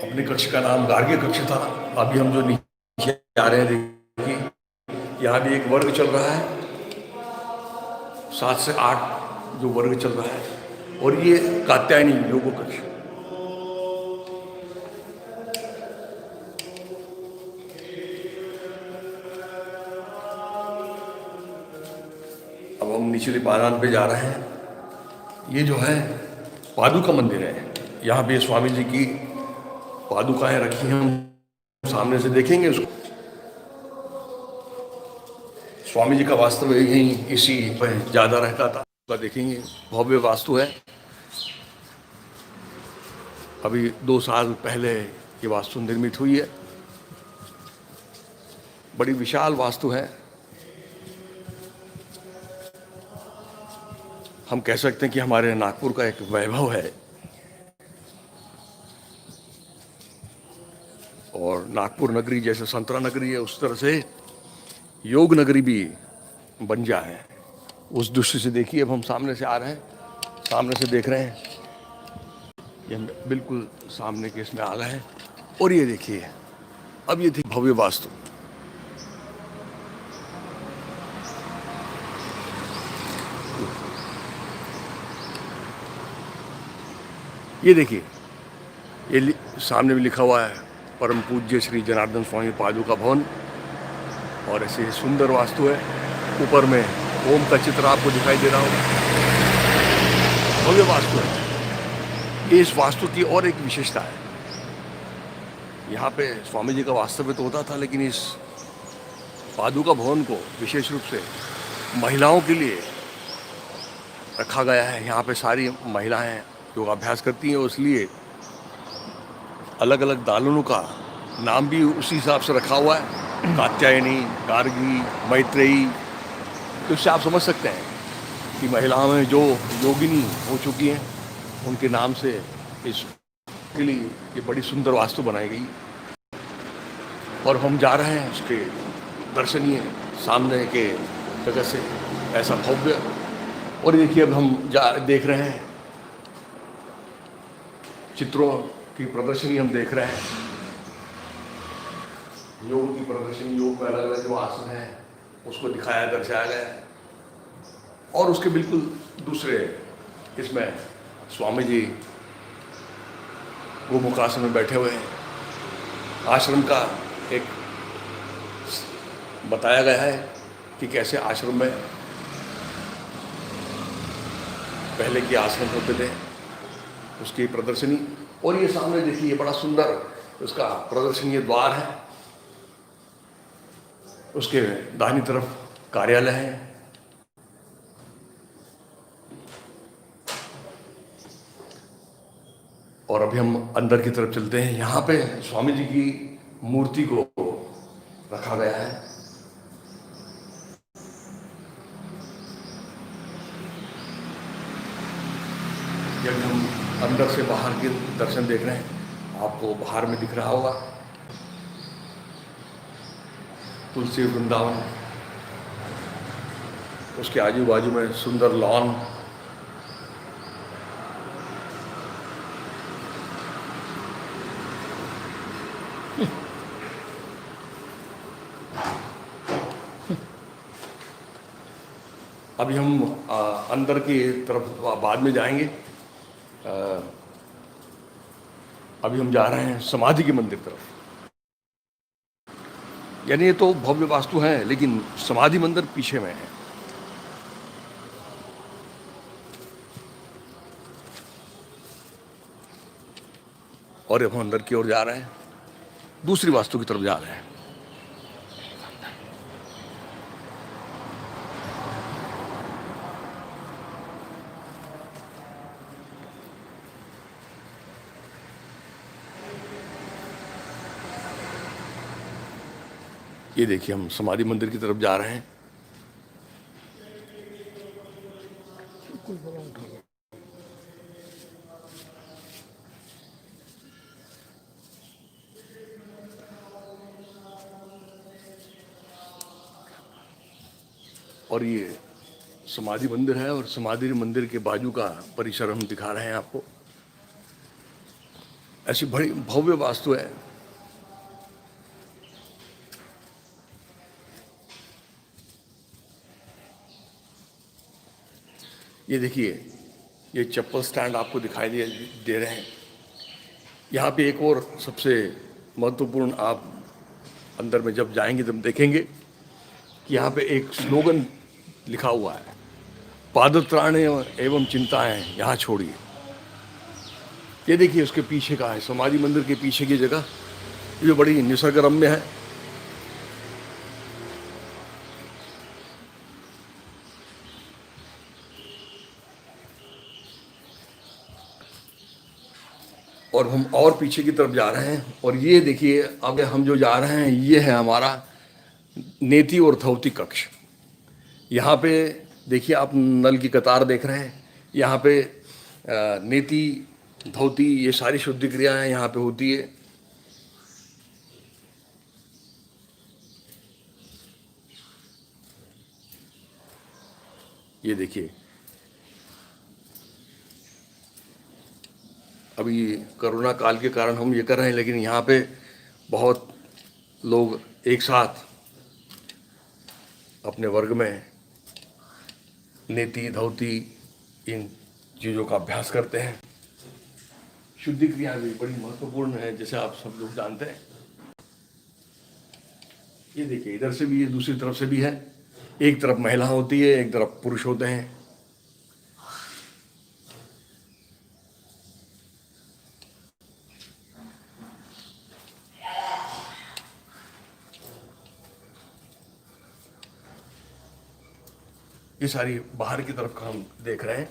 अपने कक्ष का नाम गार्गी कक्ष था। अभी हम जो नीचे आ रहे हैं, देखिए यहाँ भी एक वर्ग चल रहा है, 7 से 8 जो वर्ग चल रहा है, और ये कात्यायनी योग कक्ष। अब हम निचले पादान पे जा रहे हैं। ये जो है पादुका मंदिर है, यहाँ पे स्वामी जी की पादुकाएं रखी हैं, हम सामने से देखेंगे उसको। स्वामी जी का वास्तव यही इसी पर ज्यादा रहता था, उसका देखेंगे। भव्य वास्तु है। अभी 2 साल पहले ये वास्तु निर्मित हुई है। बड़ी विशाल वास्तु है। हम कह सकते हैं कि हमारे नागपुर का एक वैभव है, और नागपुर नगरी जैसे संतरा नगरी है, उस तरह से योग नगरी भी बन जाए। उस दृष्टि से देखिए, अब हम सामने से आ रहे हैं, सामने से देख रहे हैं, ये हम बिल्कुल सामने के इसमें आ गए हैं। और ये देखिए, अब ये थी भव्य वास्तु। ये देखिए, ये सामने भी लिखा हुआ है परम पूज्य श्री जनार्दन स्वामी पादुका भवन, और ऐसे सुंदर वास्तु है। ऊपर में ओम का चित्र आपको दिखाई दे रहा होगा। भव्य वास्तु है। ये इस वास्तु की और एक विशेषता है। यहाँ पे स्वामी जी का वास्तव्य तो होता था, लेकिन इस पादुका भवन को विशेष रूप से महिलाओं के लिए रखा गया है। यहाँ पे सारी महिलाएं योगाभ्यास करती हैं, इसलिए अलग अलग दालनों का नाम भी उसी हिसाब से रखा हुआ है। कात्यायनी, गार्गी, मैत्रेयी। तो इससे आप समझ सकते हैं कि महिलाओं में जो योगिनी हो चुकी हैं, उनके नाम से इसके लिए ये बड़ी सुंदर वास्तु बनाई गई। और हम जा रहे हैं उसके दर्शनीय सामने के जगह से, ऐसा भव्य। और देखिए, अब हम देख रहे हैं चित्रों की प्रदर्शनी, हम देख रहे हैं योग की प्रदर्शनी। योग में अलग अलग जो आसन है उसको दिखाया, दर्शाया गया है। और उसके बिल्कुल दूसरे इसमें स्वामी जी गोमुखासन में बैठे हुए हैं। आश्रम का एक बताया गया है कि कैसे आश्रम में पहले के आश्रम होते थे, उसकी प्रदर्शनी। और ये सामने देखिए, ये बड़ा सुंदर उसका प्रदर्शनीय द्वार है। उसके दाहिनी तरफ कार्यालय है। और अभी हम अंदर की तरफ चलते हैं। यहाँ पे स्वामी जी की मूर्ति को रखा गया है। जब हम अंदर से बाहर के दर्शन देख रहे हैं, आपको बाहर में दिख रहा होगा तुलसी वृंदावन, उसके आजू बाजू में सुंदर लॉन। अभी हम अंदर की तरफ बाद में जाएंगे। अभी हम जा रहे हैं समाधि के मंदिर तरफ। यानी ये तो भव्य वास्तु है, लेकिन समाधि मंदिर पीछे में है। और अब हम अंदर की ओर जा रहे हैं, दूसरी वास्तु की तरफ जा रहे हैं। ये देखिए, हम समाधि मंदिर की तरफ जा रहे हैं। और ये समाधि मंदिर है, और समाधि मंदिर के बाजू का परिसर हम दिखा रहे हैं आपको। ऐसी बड़ी भव्य वास्तु है। ये देखिए, ये चप्पल स्टैंड आपको दिखाई दे रहे हैं। यहाँ पे एक और सबसे महत्वपूर्ण, आप अंदर में जब जाएंगे तब देखेंगे कि यहाँ पे एक स्लोगन लिखा हुआ है, पादत्राणे एवं चिंताएं यहाँ छोड़िए। ये देखिए, उसके पीछे का है, समाधि मंदिर के पीछे की जगह, ये बड़ी निसर्गरम्य है। और हम और पीछे की तरफ जा रहे हैं। और ये देखिए, अब हम जो जा रहे हैं, ये है हमारा नेति और धौती कक्ष। यहाँ पे देखिए, आप नल की कतार देख रहे हैं। यहाँ पे नेति, धौती, ये सारी शुद्धि क्रियाएं यहाँ पे होती है। ये देखिए, अभी कोरोना काल के कारण हम ये कर रहे हैं, लेकिन यहाँ पे बहुत लोग एक साथ अपने वर्ग में नेति, धौती, इन चीज़ों का अभ्यास करते हैं। शुद्धि क्रिया भी बड़ी महत्वपूर्ण है, जैसे आप सब लोग जानते हैं। ये देखिए, इधर से भी, ये दूसरी तरफ से भी है। एक तरफ महिला होती है, एक तरफ पुरुष होते हैं। ये सारी बाहर की तरफ का हम देख रहे हैं।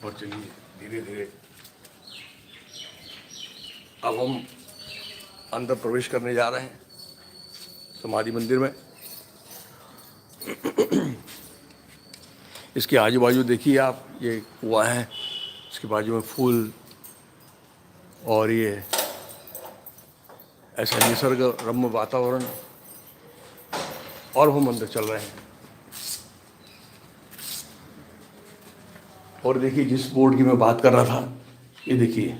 और चलिए, धीरे धीरे अब हम अंदर प्रवेश करने जा रहे हैं समाधि मंदिर में। इसके आजू बाजू देखिए आप, ये कुआं है, इसके बाजू में फूल, और ये ऐसा निसर्ग रम्य वातावरण। और हम अंदर चल रहे हैं। और देखिए, जिस बोर्ड की मैं बात कर रहा था, ये देखिए,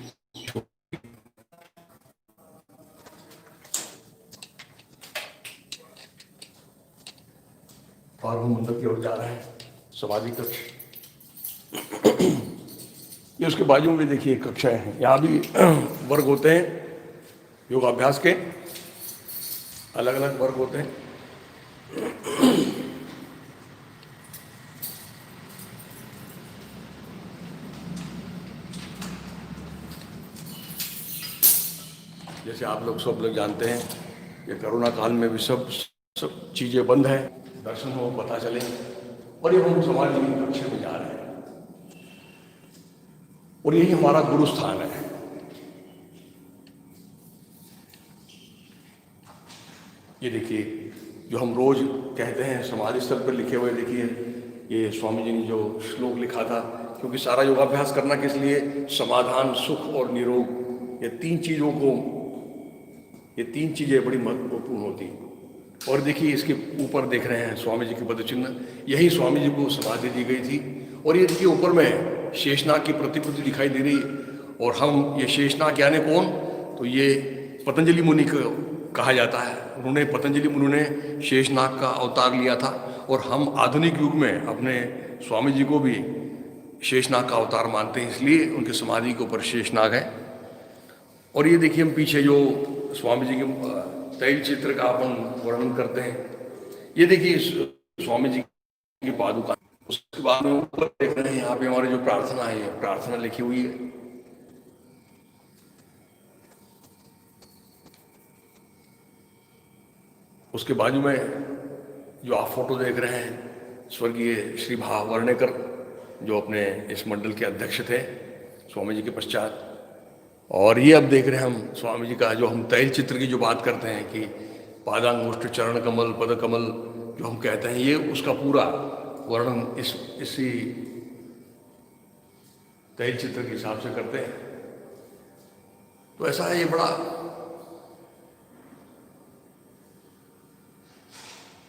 और हम अंदर की ओर जा रहे हैं, समाधि कक्ष। ये उसके बाजू में भी देखिए कक्षाएं हैं। यहाँ भी वर्ग होते हैं योगाभ्यास के, अलग अलग वर्ग होते हैं। जैसे आप लोग सब लोग जानते हैं, ये कोरोना काल में भी सब चीज़ें बंद है, दर्शन हो, पता चले। और ये हम समाधि कक्ष में जा रहे हैं, और यही हमारा गुरु स्थान है। ये देखिए, जो हम रोज कहते हैं समाधि स्थल पर लिखे हुए, देखिए ये स्वामी जी ने जो श्लोक लिखा था, क्योंकि सारा योगाभ्यास करना किस लिए, समाधान, सुख और निरोग, ये तीन चीजों को, ये तीन चीजें बड़ी महत्वपूर्ण होती। और देखिए इसके ऊपर देख रहे हैं स्वामी जी के पद चिन्ह, यही स्वामी जी को समाधि दी गई थी। और ये देखिए ऊपर में शेषनाग की प्रतिकृति दिखाई दे रही है। और हम ये शेषनाग यानी कौन, तो ये पतंजलि मुनि को कहा जाता है। उन्होंने, पतंजलि मुनि ने शेषनाग का अवतार लिया था। और हम आधुनिक युग में अपने स्वामी जी को भी शेषनाग का अवतार मानते हैं, इसलिए उनकी समाधि के ऊपर शेषनाग है। और ये देखिए हम पीछे जो स्वामी जी के तैल चित्र का अपन वर्णन करते हैं, ये देखिए स्वामी जी की पादुका। उसके बाद में ऊपर देख रहे हैं, यहाँ पे हमारी जो प्रार्थना है, प्रार्थना लिखी हुई है। उसके बाजू में जो आप फोटो देख रहे हैं, स्वर्गीय श्री भाव वर्णेकर, जो अपने इस मंडल के अध्यक्ष थे स्वामी जी के पश्चात। और ये अब देख रहे हैं हम स्वामी जी का, जो हम तैल चित्र की जो बात करते हैं कि पादांगुष्ठ, चरण कमल, पद कमल जो हम कहते हैं, ये उसका पूरा वर्णन इसी तैल चित्र के हिसाब से करते हैं। तो ऐसा है, ये बड़ा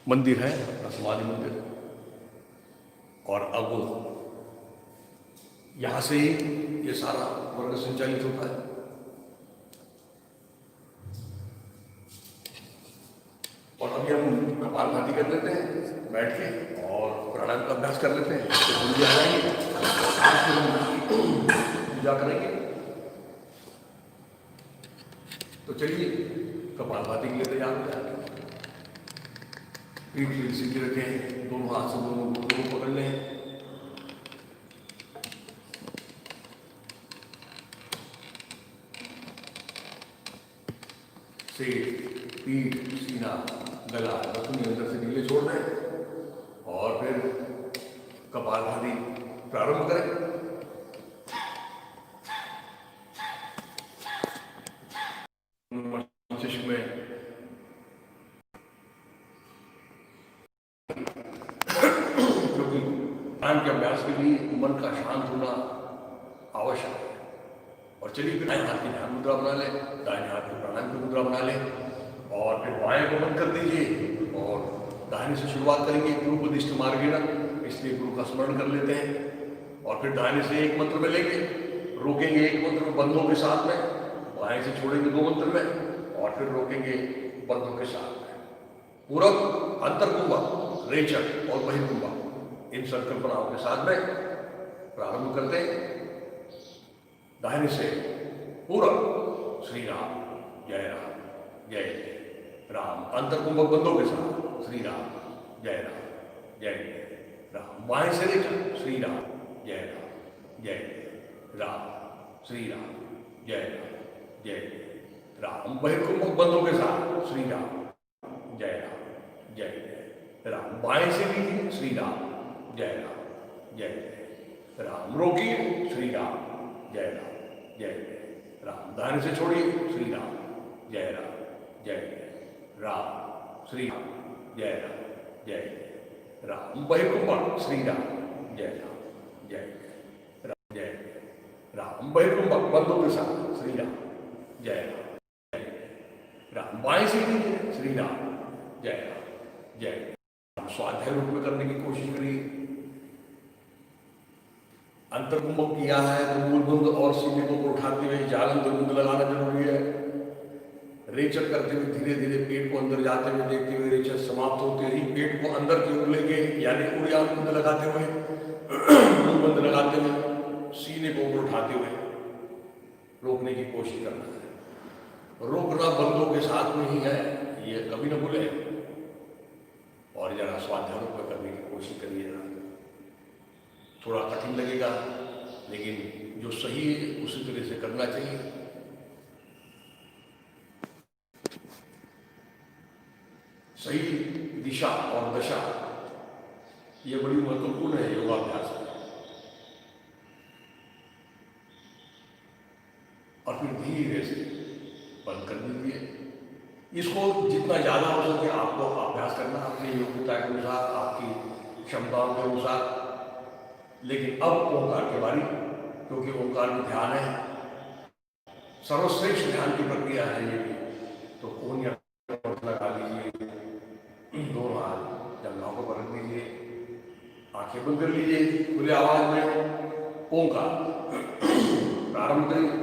मंदिर है, समाधि मंदिर। और अब यहां से ही ये सारा वर्ग संचालित होता है। और अभी हम कपालभाति कर लेते हैं बैठ के, और प्राणायाम का अभ्यास कर लेते हैं। तो गुरु जी आ जाएंगे, पूजा करेंगे। तो चलिए कपालभाति के लिए तैयार हो जाए। पीठ सीधी रखें, दोनों हाथ से दोनों घुटनों को पकड़ लें। से पीठ, सीना, गला, नथुनी अंदर से नीले छोड़ दें। और फिर कपालभाति प्रारंभ करें। मस्तिष्क में ध्यान के अभ्यास के लिए मन का शांत होना आवश्यक है। और चलिए फिर दाएं हाथ की ध्यान मुद्रा बना लें, दाहिने हाथ की प्राणायाम की मुद्रा बना लें। और फिर बाएं को बंद कर दीजिए और दाहिने से शुरुआत करेंगे। गुरु उपदिष्ट मार्गेण, इसलिए गुरु का स्मरण कर लेते हैं। और फिर दाहिने से एक मंत्र में लेंगे, रोकेंगे एक मंत्र में बंधों के साथ में, बाएं से छोड़ेंगे दो मंत्र में, और फिर रोकेंगे बंधों के साथ में। पूरब, अंतरकुंभा, रेचक और बहिर्कुंभा, इन संकल्पनाओं के साथ में प्रारंभ करते हैं। दाहिने से पूरब, श्री राम जय राम जय जय राम, अंतरकुंभ बंधों के साथ, श्री राम जय राम। बाएं से रेचक, श्री राम जय राम, श्री राम जय राम। बहिर्कुंभ बंधों के साथ, श्री राम जय राम। बाएं से लीजिए, श्री राम जय राम। रोकिए, श्री राम जय राम। दाहिने से छोड़िए, श्री राम जय राम, श्री राम जय राम। बहिर्कुंभ, श्री राम जय राम। बहिर्कुंभ बंधों के साथ, श्री राम जय राम। बाएं से लीजिए, श्री राम जय राम। स्वाध्याय रूप में करने की कोशिश करिए। अंतर्कुंभ किया है तो मूलबंध और सीधे को उठाते हुए जालन दुर्बुंद लगाना जरूरी है। रेचक करते हुए धीरे धीरे पेट को अंदर जाते हुए देखते हुए रेचक समाप्त होते ही पेट को अंदर की ओर लेके, यानी उड़ियान बंद लगाते हुए, मूलबंध लगाते हुए, सीने को ऊपर उठाते हुए रोकने की कोशिश करना है। रोकना बंधों के साथ में ही है, ये कभी न भूले। और जरा स्वाध्याय रूप में करने की कोशिश करिएगा। थोड़ा कठिन लगेगा, लेकिन जो सही है उसी तरह से करना चाहिए। सही दिशा और दशा ये बड़ी महत्वपूर्ण है योगाभ्यास में। और फिर धीरे से बंद कर दीजिए इसको जितना ज़्यादा हो सके आपको अभ्यास करना अपनी योग्यता के अनुसार, आपकी क्षमताओं के अनुसार। लेकिन अब ओंकार की बारी, क्योंकि ओंकार में ध्यान है, सर्वश्रेष्ठ ध्यान की प्रक्रिया है ये भी। तो कोन या लगा लीजिए, दोनों हाथ जंघाओं को रख दीजिए, आंखें बंद कर लीजिए, खुली आवाज में ओंकार प्रारंभ करिए।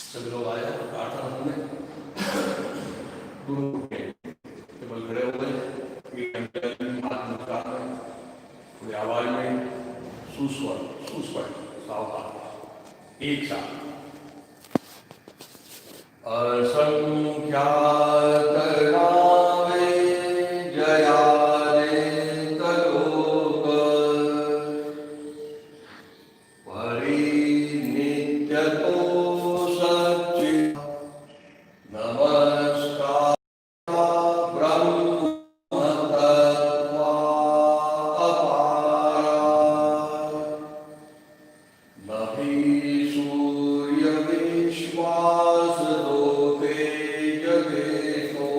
सभी लोग आए हैं प्रार्थना करने, गुरु के केवल खड़े हो गए, पूरी आवाज में सुस्वर सावधान एक साथ। असंख्यात नामे जयाले तलोक परिनित्यतो सच्चित् नमस्कार ब्रह्म तत्त्वा अपारा नभि सूर्य विश्वास लोके जगेतो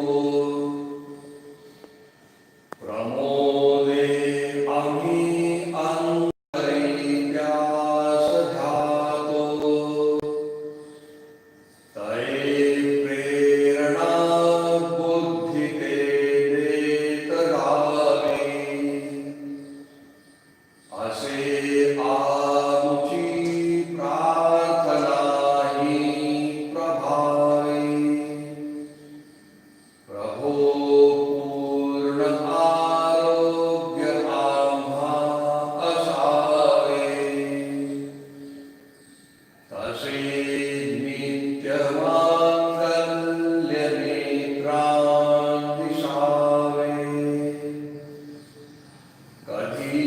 प्रमोदे अमी अंतरिव्यास ध्यातो तये प्रेरणा बुद्धि तेरेतरामि असे आमुची प्रार्थना ही प्रभावी प्रभो पूर्ण आरोग्य आम्हा असावे तसे नित्य मांगल्य नेत्रां दिशावे कधी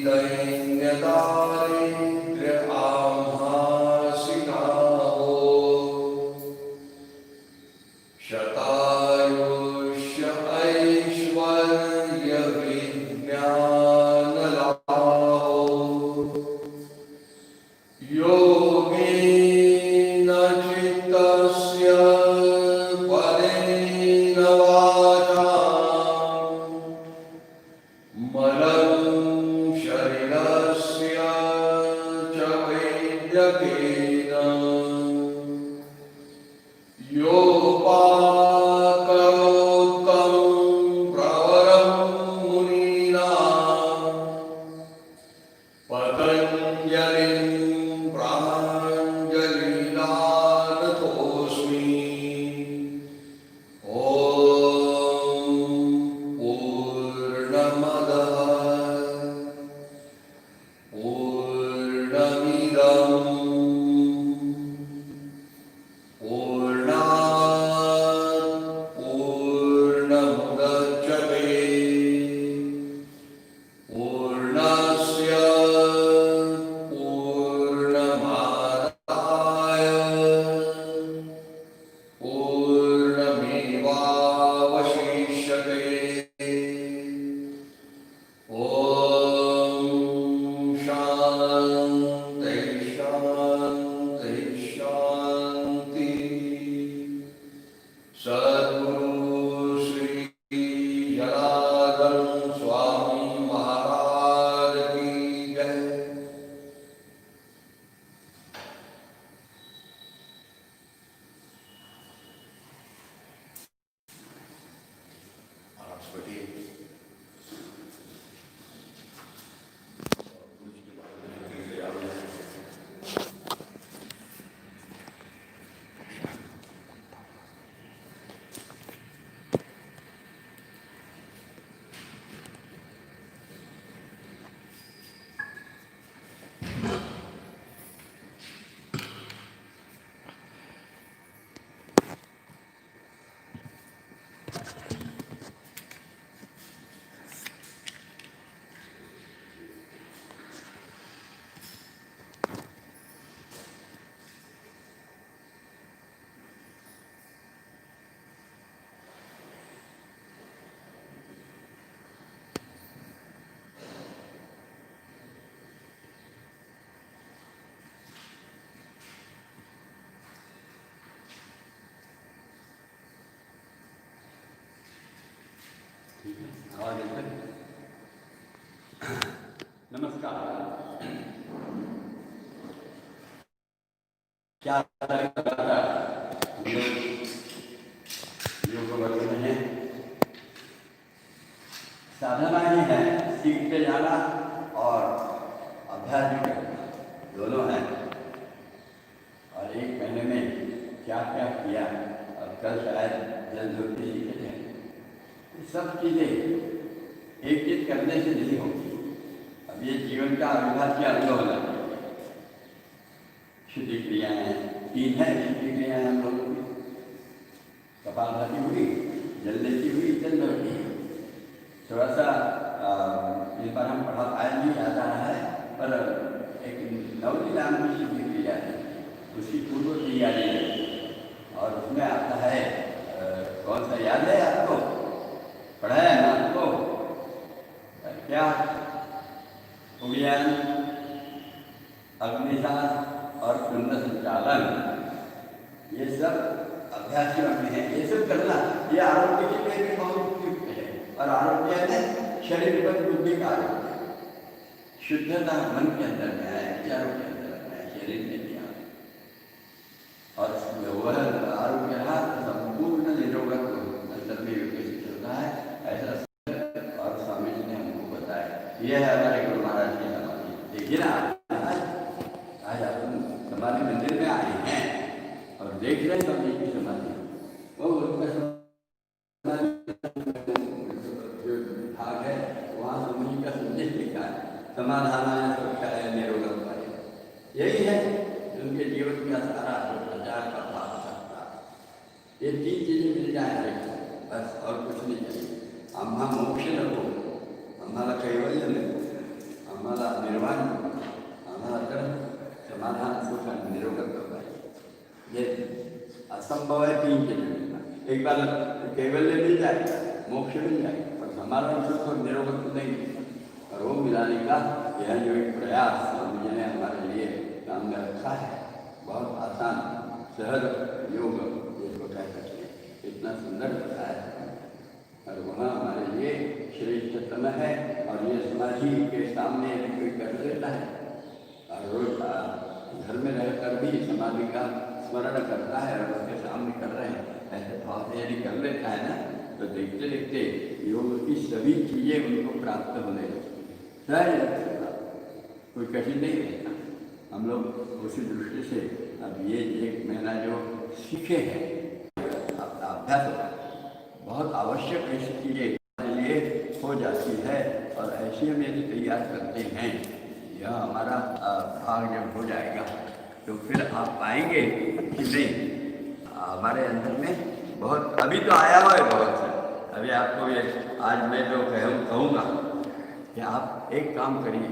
दैन्य दारिद्र्य आम्हासी नाहो शतायुष्य ऐश्वर्य विज्ञान लाभो योगेन चित्तस्य परेण वाचा मलं शरीरस्य च वैद्यकेन योपाकरोत्तं प्रवरं मुनीनां पतञ्जलिं प्राञ्जलिनाथोऽस्मि। ॐ पूर्णमदः पूर्णमिदं पूर्णात् पूर्णमुदच्यते पूर्णस्य पूर्णमादाय और नमस्कार। क्या योग वर्ग में है, साधना ही है, सीखते जाना और अभ्यास भी करना, दोनों है। और एक महीने में क्या क्या किया, और कल शायद जल ज्योति सीखे थे, सब चीज़ें एक चीज करने से नहीं होती। अब ये जीवन का अविभाज्य अंग होना चाहिए। शुद्धि क्रियाएं 3 है, शुद्धि क्रियाएं हम लोगों की कपालभाति हुई, जलनेती हुई, जलदवती हुई। थोड़ा सा इस बार हम पढ़ा पाया नहीं, याद आ रहा है, पर एक नवली नाम की शुद्धि क्रिया है, उसकी पूर्व तैयारी है। और उसमें आता है कौन सा याद है आपको, पढ़ाया है ना आपको, क्या उज्ञान, अग्निशास्त्र और कुंड संचालन, ये सब अभ्यास में है। ये सब करना ये आरोग्य के लिए भी बहुत उपयुक्त है। और आरोग्य है शरीर पर बुद्धि का आरोग्य, शुद्धता मन के अंदर में आए, विचारों के अंदर में आए, शरीर में भी आए। और वह आरोग्य रहा संपूर्ण निरोगक अंदर में विकसित होता है। ऐसा और स्वामी जी ने हमको बताया। यह है हमारे गुरु महाराज की समाधि। देखिए ना, आज आप समाधि मंदिर में आए हैं और देख रहे हैं स्वामी जी की समाधि। वो उनका भाग है, वहाँ स्वामी जी का संदेश लिखा है, समाधान निरोगक। यही है उनके जीवन का सारा प्रचार का भाग सकता। ये 3 चीजें मिल जाए बस, और कुछ नहीं चाहिए। आम्हा मोक्ष नको, आम्हाला कैवल्य नको, आम्हाला निर्वाण नको, आम्हाला कर्म समाधान सुख आणि निरोगत्व पाहिजे। ये असंभव है 3 चीजें मिलना। एक बार कैवल्य मिल जाएगा, मोक्ष मिल जाएगा, पर समाधान सुख और निरोगत्व नहीं मिलेगा। और वो मिलाने का यह जो एक प्रयास स्वामी जी ने हमारे लिए काम में रखा है, बहुत आसान सहज योग जिसको कह सकते हैं, इतना सुंदर बताया है। और वहाँ हमारे लिए श्रेष्ठतम है। और ये समाधि के सामने यदि कोई कर लेता है और रोज घर में रहकर भी समाधि का स्मरण करता है और उसके सामने कर रहे हैं, ऐसे भाव से यदि कर लेता है ना, तो देखते देखते योग की सभी चीज़ें उनको प्राप्त होने लगती हैं। सहज कोई कठिन नहीं रहता। हम लोग उसी दृष्टि से अब ये 1 महीना जो सीखे हैं, अपना अभ्यास होता है, बहुत आवश्यक ऐसी चीज़ें हमारे लिए हो जाती है। और ऐसे हम यदि तैयार करते हैं, यह हमारा भाग जब हो जाएगा तो फिर आप पाएंगे कि नहीं, हमारे अंदर में बहुत अभी तो आया हुआ है बहुत से। अभी आपको ये आज मैं जो कहूँगा कि आप एक काम करिए।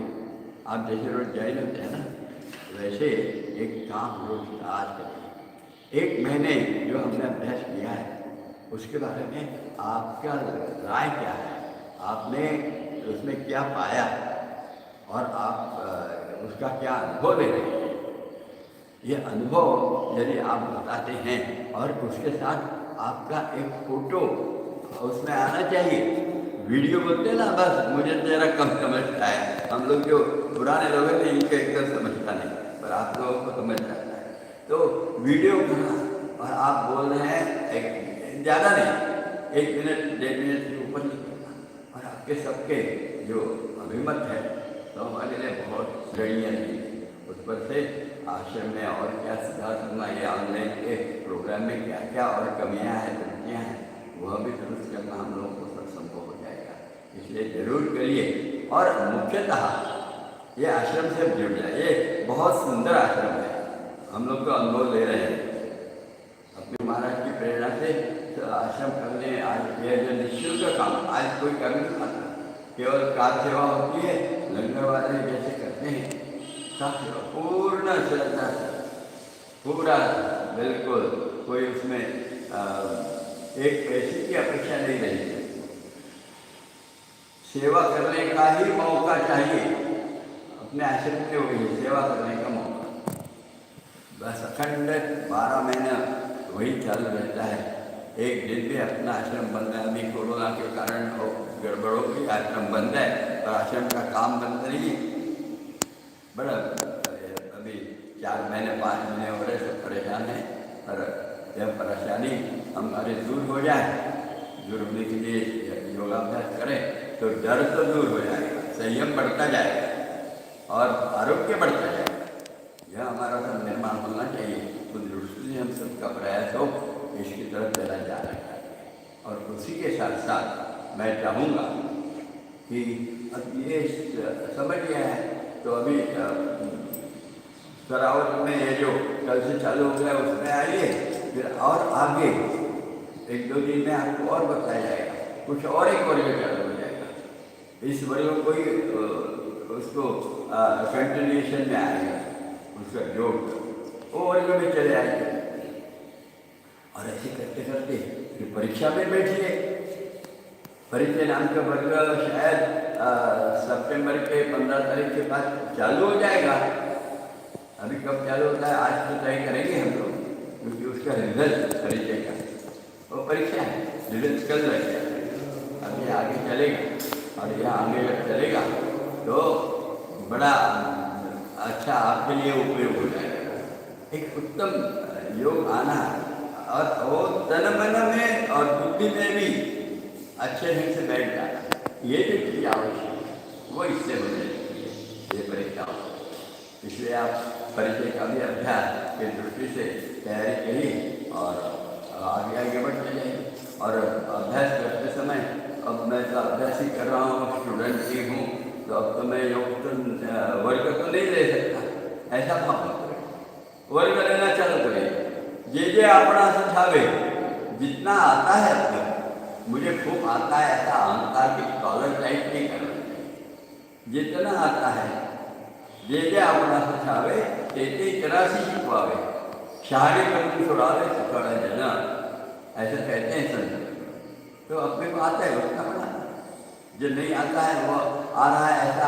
आप जैसे रोज जैन होते हैं ना, वैसे एक काम रोज आज करिए। 1 महीने जो हमने अभ्यास किया है उसके बारे में आपका राय क्या है, आपने उसमें क्या पाया और आप उसका क्या अनुभव ले रहे हैं। ये अनुभव यदि आप बताते हैं और उसके साथ आपका एक फोटो उसमें आना चाहिए। वीडियो बोलते हैं ना, बस मुझे जरा कम समझता है, हम लोग जो पुराने लोग हैं इनका एकदम समझता नहीं, पर आप लोगों को समझ जाता है। तो वीडियो करना और आप बोल रहे हैं, एक ज़्यादा नहीं, 1 मिनट 1.5 मिनट के ऊपर नहीं करना। और आपके सबके जो अभिमत है तो हमारे लिए बहुत श्रेणीय नहीं। उस पर से आश्रम में और क्या सुधार करना, ये ऑनलाइन के प्रोग्राम में क्या क्या और कमियां हैं, त्रुटियाँ हैं, वह भी दुरुस्त करना हम लोगों को सब संभव हो जाएगा। इसलिए जरूर करिए। और मुख्यतः ये आश्रम से जुड़ जाए। ये बहुत सुंदर आश्रम है, हम लोग तो अनुभव ले रहे हैं अपने महाराज की प्रेरणा से। तो आश्रम करने आज ये जो निःशुल्क काम आज कोई कर नहीं पाता, केवल कार सेवा होती है, लंगर वाले जैसे करते हैं, सब सेवा पूर्ण श्रद्धा से, पूरा बिल्कुल कोई उसमें एक पैसे की अपेक्षा नहीं रही। सेवा करने का ही मौका चाहिए, अपने आश्रम में वही सेवा करने का मौका। बस अखंड 12 महीना वही चल रहता है। एक दिन भी अपना आश्रम बंद है, अभी कोरोना के कारण गड़बड़ हो गई, आश्रम बंद है और आश्रम का काम बंद नहीं है। बड़ा अभी 4 महीने 5 महीने हो रहे, सब परेशान हैं। और यह परेशानी हमारे दूर हो जाए, दूर होने के लिए योगाभ्यास करें तो डर तो दूर हो जाएगा, संयम बढ़ता जाएगा और आरोग्य बढ़ता जाएगा। यह हमारा सब निर्माण होना चाहिए। तो दृष्टि से हम सबका प्रयास हो इसकी तरफ चला जा रहा है। और उसी के साथ साथ मैं चाहूँगा कि अब ये समझ गया है तो अभी सरावत में ये जो कल से चालू हो गया उसमें आइए, फिर और आगे 1-2 दिन में आपको और बताया जाएगा, कुछ और एक वर्ग चालू हो जाएगा। इस वर्ग को ही उसको कंटिन्यूएशन में आएगा, उसका जोड़ वो वर्ग में चले आएंगे। और ऐसे करते करते फिर परीक्षा में बैठिए। परीक्षा नाम का वर्ग शायद सितंबर के 15 तारीख के बाद चालू हो जाएगा। अभी कब चालू होता है आज तो तय करेंगे हम लोग, क्योंकि उसका रिजल्ट परीक्षा का वो परीक्षा है, रिजल्ट कल रहेगा। अब ये आगे चलेगा और यह आगे जब चलेगा तो बड़ा अच्छा आपके लिए उपयोग हो जाएगा। एक उत्तम योग आना और वो तन मन में और बुद्धि में भी अच्छे ढंग से बैठ जाना, ये जो चीज़ आवश्यक है वो इससे हो जाती है ये परीक्षा। इसलिए आप परिचय का भी अभ्यास के दृष्टि से तैयारी करिए और आगे आगे बढ़ते जाइए। और अभ्यास करते समय अब मैं तो अभ्यास ही कर रहा हूँ, स्टूडेंट ही हूँ, तो अब तो मैं योग तो वर्ग तो नहीं ले सकता, ऐसा भाव मत करें। वर्ग लेना चालू करें, जे अपना सिखावे, जितना आता है अपने मुझे खूब आता है ऐसा अहंकार की कॉलर टाइप नहीं करना चाहिए। जितना आता है जे अपना सिखावे तेते 84 शिखवावे, शहारे कर छुड़ावे सुखाड़ा जना, ऐसा कहते हैं संत। तो अपने को आता है उतना बड़ा, जो नहीं आता है वो आ रहा है ऐसा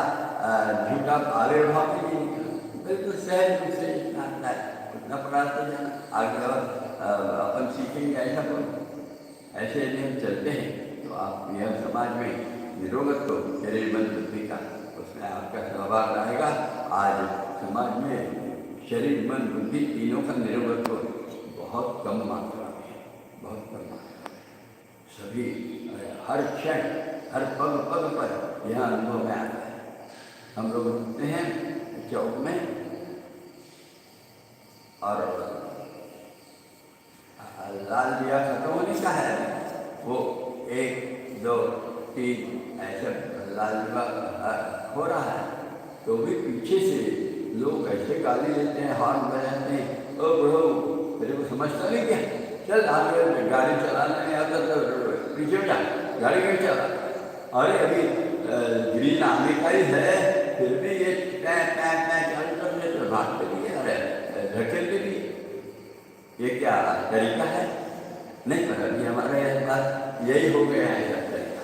झूठा आविर्भाव भी नहीं निकला। बिल्कुल सहज रूप से जितना आता है उतना पढ़ाते जाना, आगे अपन सीखेंगे ऐसा बोल। ऐसे यदि हम चलते हैं तो आप यह समाज में निरोगत्व शरीर मन बुद्धि का उसमें आपका सहभाग रहेगा। आज समाज में शरीर मन बुद्धि तीनों का निरोगत्व बहुत कम मात्रा में है, बहुत कम मात्रा में। सभी हर क्षण हर पग पग पर यह अनुभव में आता है। हम लोग रुकते हैं चौक में और लाल दिया खत्म होने का है, वो 1 2 3 ऐसे लाल दिया हो रहा है, तो भी पीछे से लोग ऐसे गाली देते हैं, हॉर्न बजाते हैं, ओ बड़ो तेरे को समझता नहीं क्या, चल आगे गाड़ी चलाना नहीं आता तो पीछे जा, गाड़ी क्यों चला। अरे अभी ग्रीन आने का ही है, फिर भी ये चालू करने तो भागते भी है, अरे धकेलते भी। ये क्या तरीका है? नहीं पता, नहीं हमारे पास यही हो गया है सब तरीका।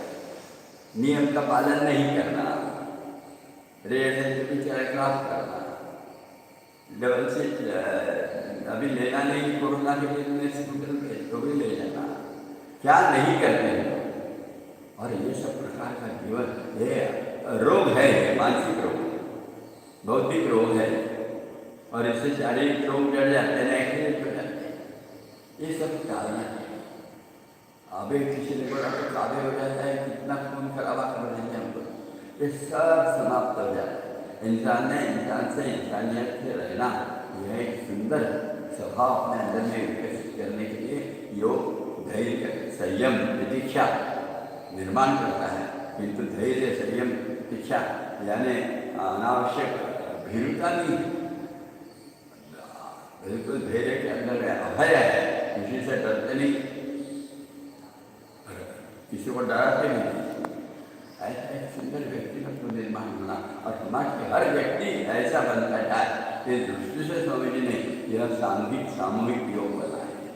नियम का पालन नहीं करना, रेड क्रॉस करना, डबल सीट अभी लेना नहीं, कोरोना के लिए स्कूटर पे तो भी ले जाना, क्या नहीं करते हैं। और ये सब प्रकार का जीवन ये रोग है, मानसिक रोग, बौद्धिक रोग है, और इससे शारीरिक रोग जड़ जाते हैं, एक्सीडेंट हो जाते हैं। ये सब कारण है। अभी किसी ने बोला तो काबे हो जाता है, कितना खून खराबा कर देंगे हम लोग, ये सब समाप्त हो जाता है। इंसान ने इंसान से इंसानियत से रहना, यह एक सुंदर स्वभाव अपने अंदर में विकसित करने के लिए योग धैर्य संयम प्रतीक्षा निर्माण करता है। किंतु धैर्य संयम प्रतीक्षा यानी अनावश्यक भीरुता नहीं, बिल्कुल धैर्य के अंदर अभय है, किसी से डरते नहीं, किसी को डराते नहीं। ऐसा एक सुंदर व्यक्तित्व निर्माण होना, और समाज के हर व्यक्ति ऐसा बनता जाए, इस दृष्टि से स्वामी जी ने यह सामूहिक योग बनाया है,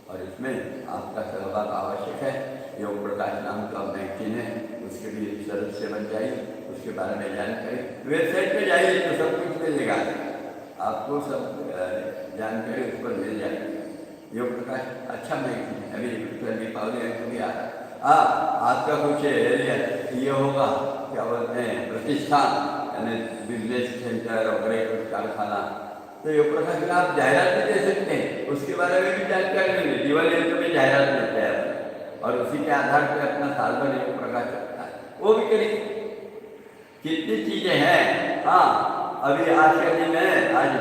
और इसमें आपका सहभाग आवश्यक है। योग प्रकाश नाम का मैगजीन है, उसके भी सदस्य बन जाइए, उसके बारे में जानकारी वेबसाइट पे जाइए तो सब कुछ मिलेगा, आपको सब जानकारी उस पर मिल जाएगी। योग प्रकाश अच्छा मैगजीन है, अभी दीपावली को भी आ रहा है। आपका कुछ ये होगा, क्या बोलते हैं, प्रतिष्ठान यानी बिजनेस सेंटर वगैरह कुछ कारखाना, तो ये प्रकार की आप जाहिरात भी दे सकते हैं, उसके बारे में भी जानकारी लेंगे। जीवन यंत्र में जाहिरात देते हैं अपने, और उसी के आधार पर अपना साल भर योग प्रकाश चलता है, वो भी करेंगे। कितनी चीजें हैं। हाँ, अभी आज के दिन में आज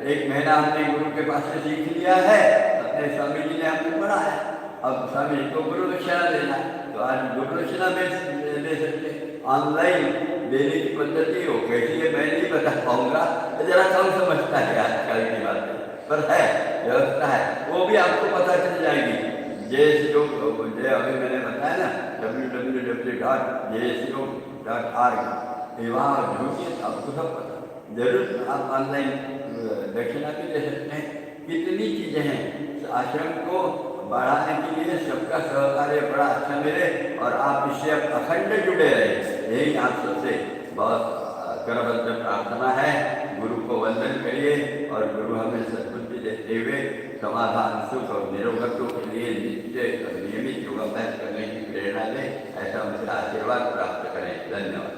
1 महीना हमने गुरु के पास से सीख लिया है, अपने स्वामी जी ने हमको पढ़ाया, अब स्वामी जी को गुरु दक्षिणा देना है, तो आज गुरु दक्षिणा में दे सकते। ऑनलाइन देने की पद्धति हो कैसी है मैं नहीं बता पाऊंगा, तो जरा कम समझता है आजकल की बातें, पर है व्यवस्था है, वो भी आपको पता चल जाएगी। अभी मैंने बताया ना www.jsयोग.org, वहाँ ढूंढिए, आपको सब पता। जरूर आप ऑनलाइन दक्षिणा भी दे सकते हैं। कितनी चीज़ें हैं, आश्रम को बढ़ाने के लिए सबका सहकार्य बड़ा अच्छा मिले और आप इससे अखंड जुड़े रहे, यही आप सबसे बहुत करबद्ध प्रार्थना है। गुरु को वंदन करिए और गुरु हमें सद्बुद्धि देते हुए समाधान, सुख और निरोगत्व के लिए नित्य नियमित योगाभ्यास करने की प्रेरणा दें, ऐसा उनसे आशीर्वाद प्राप्त करें। धन्यवाद।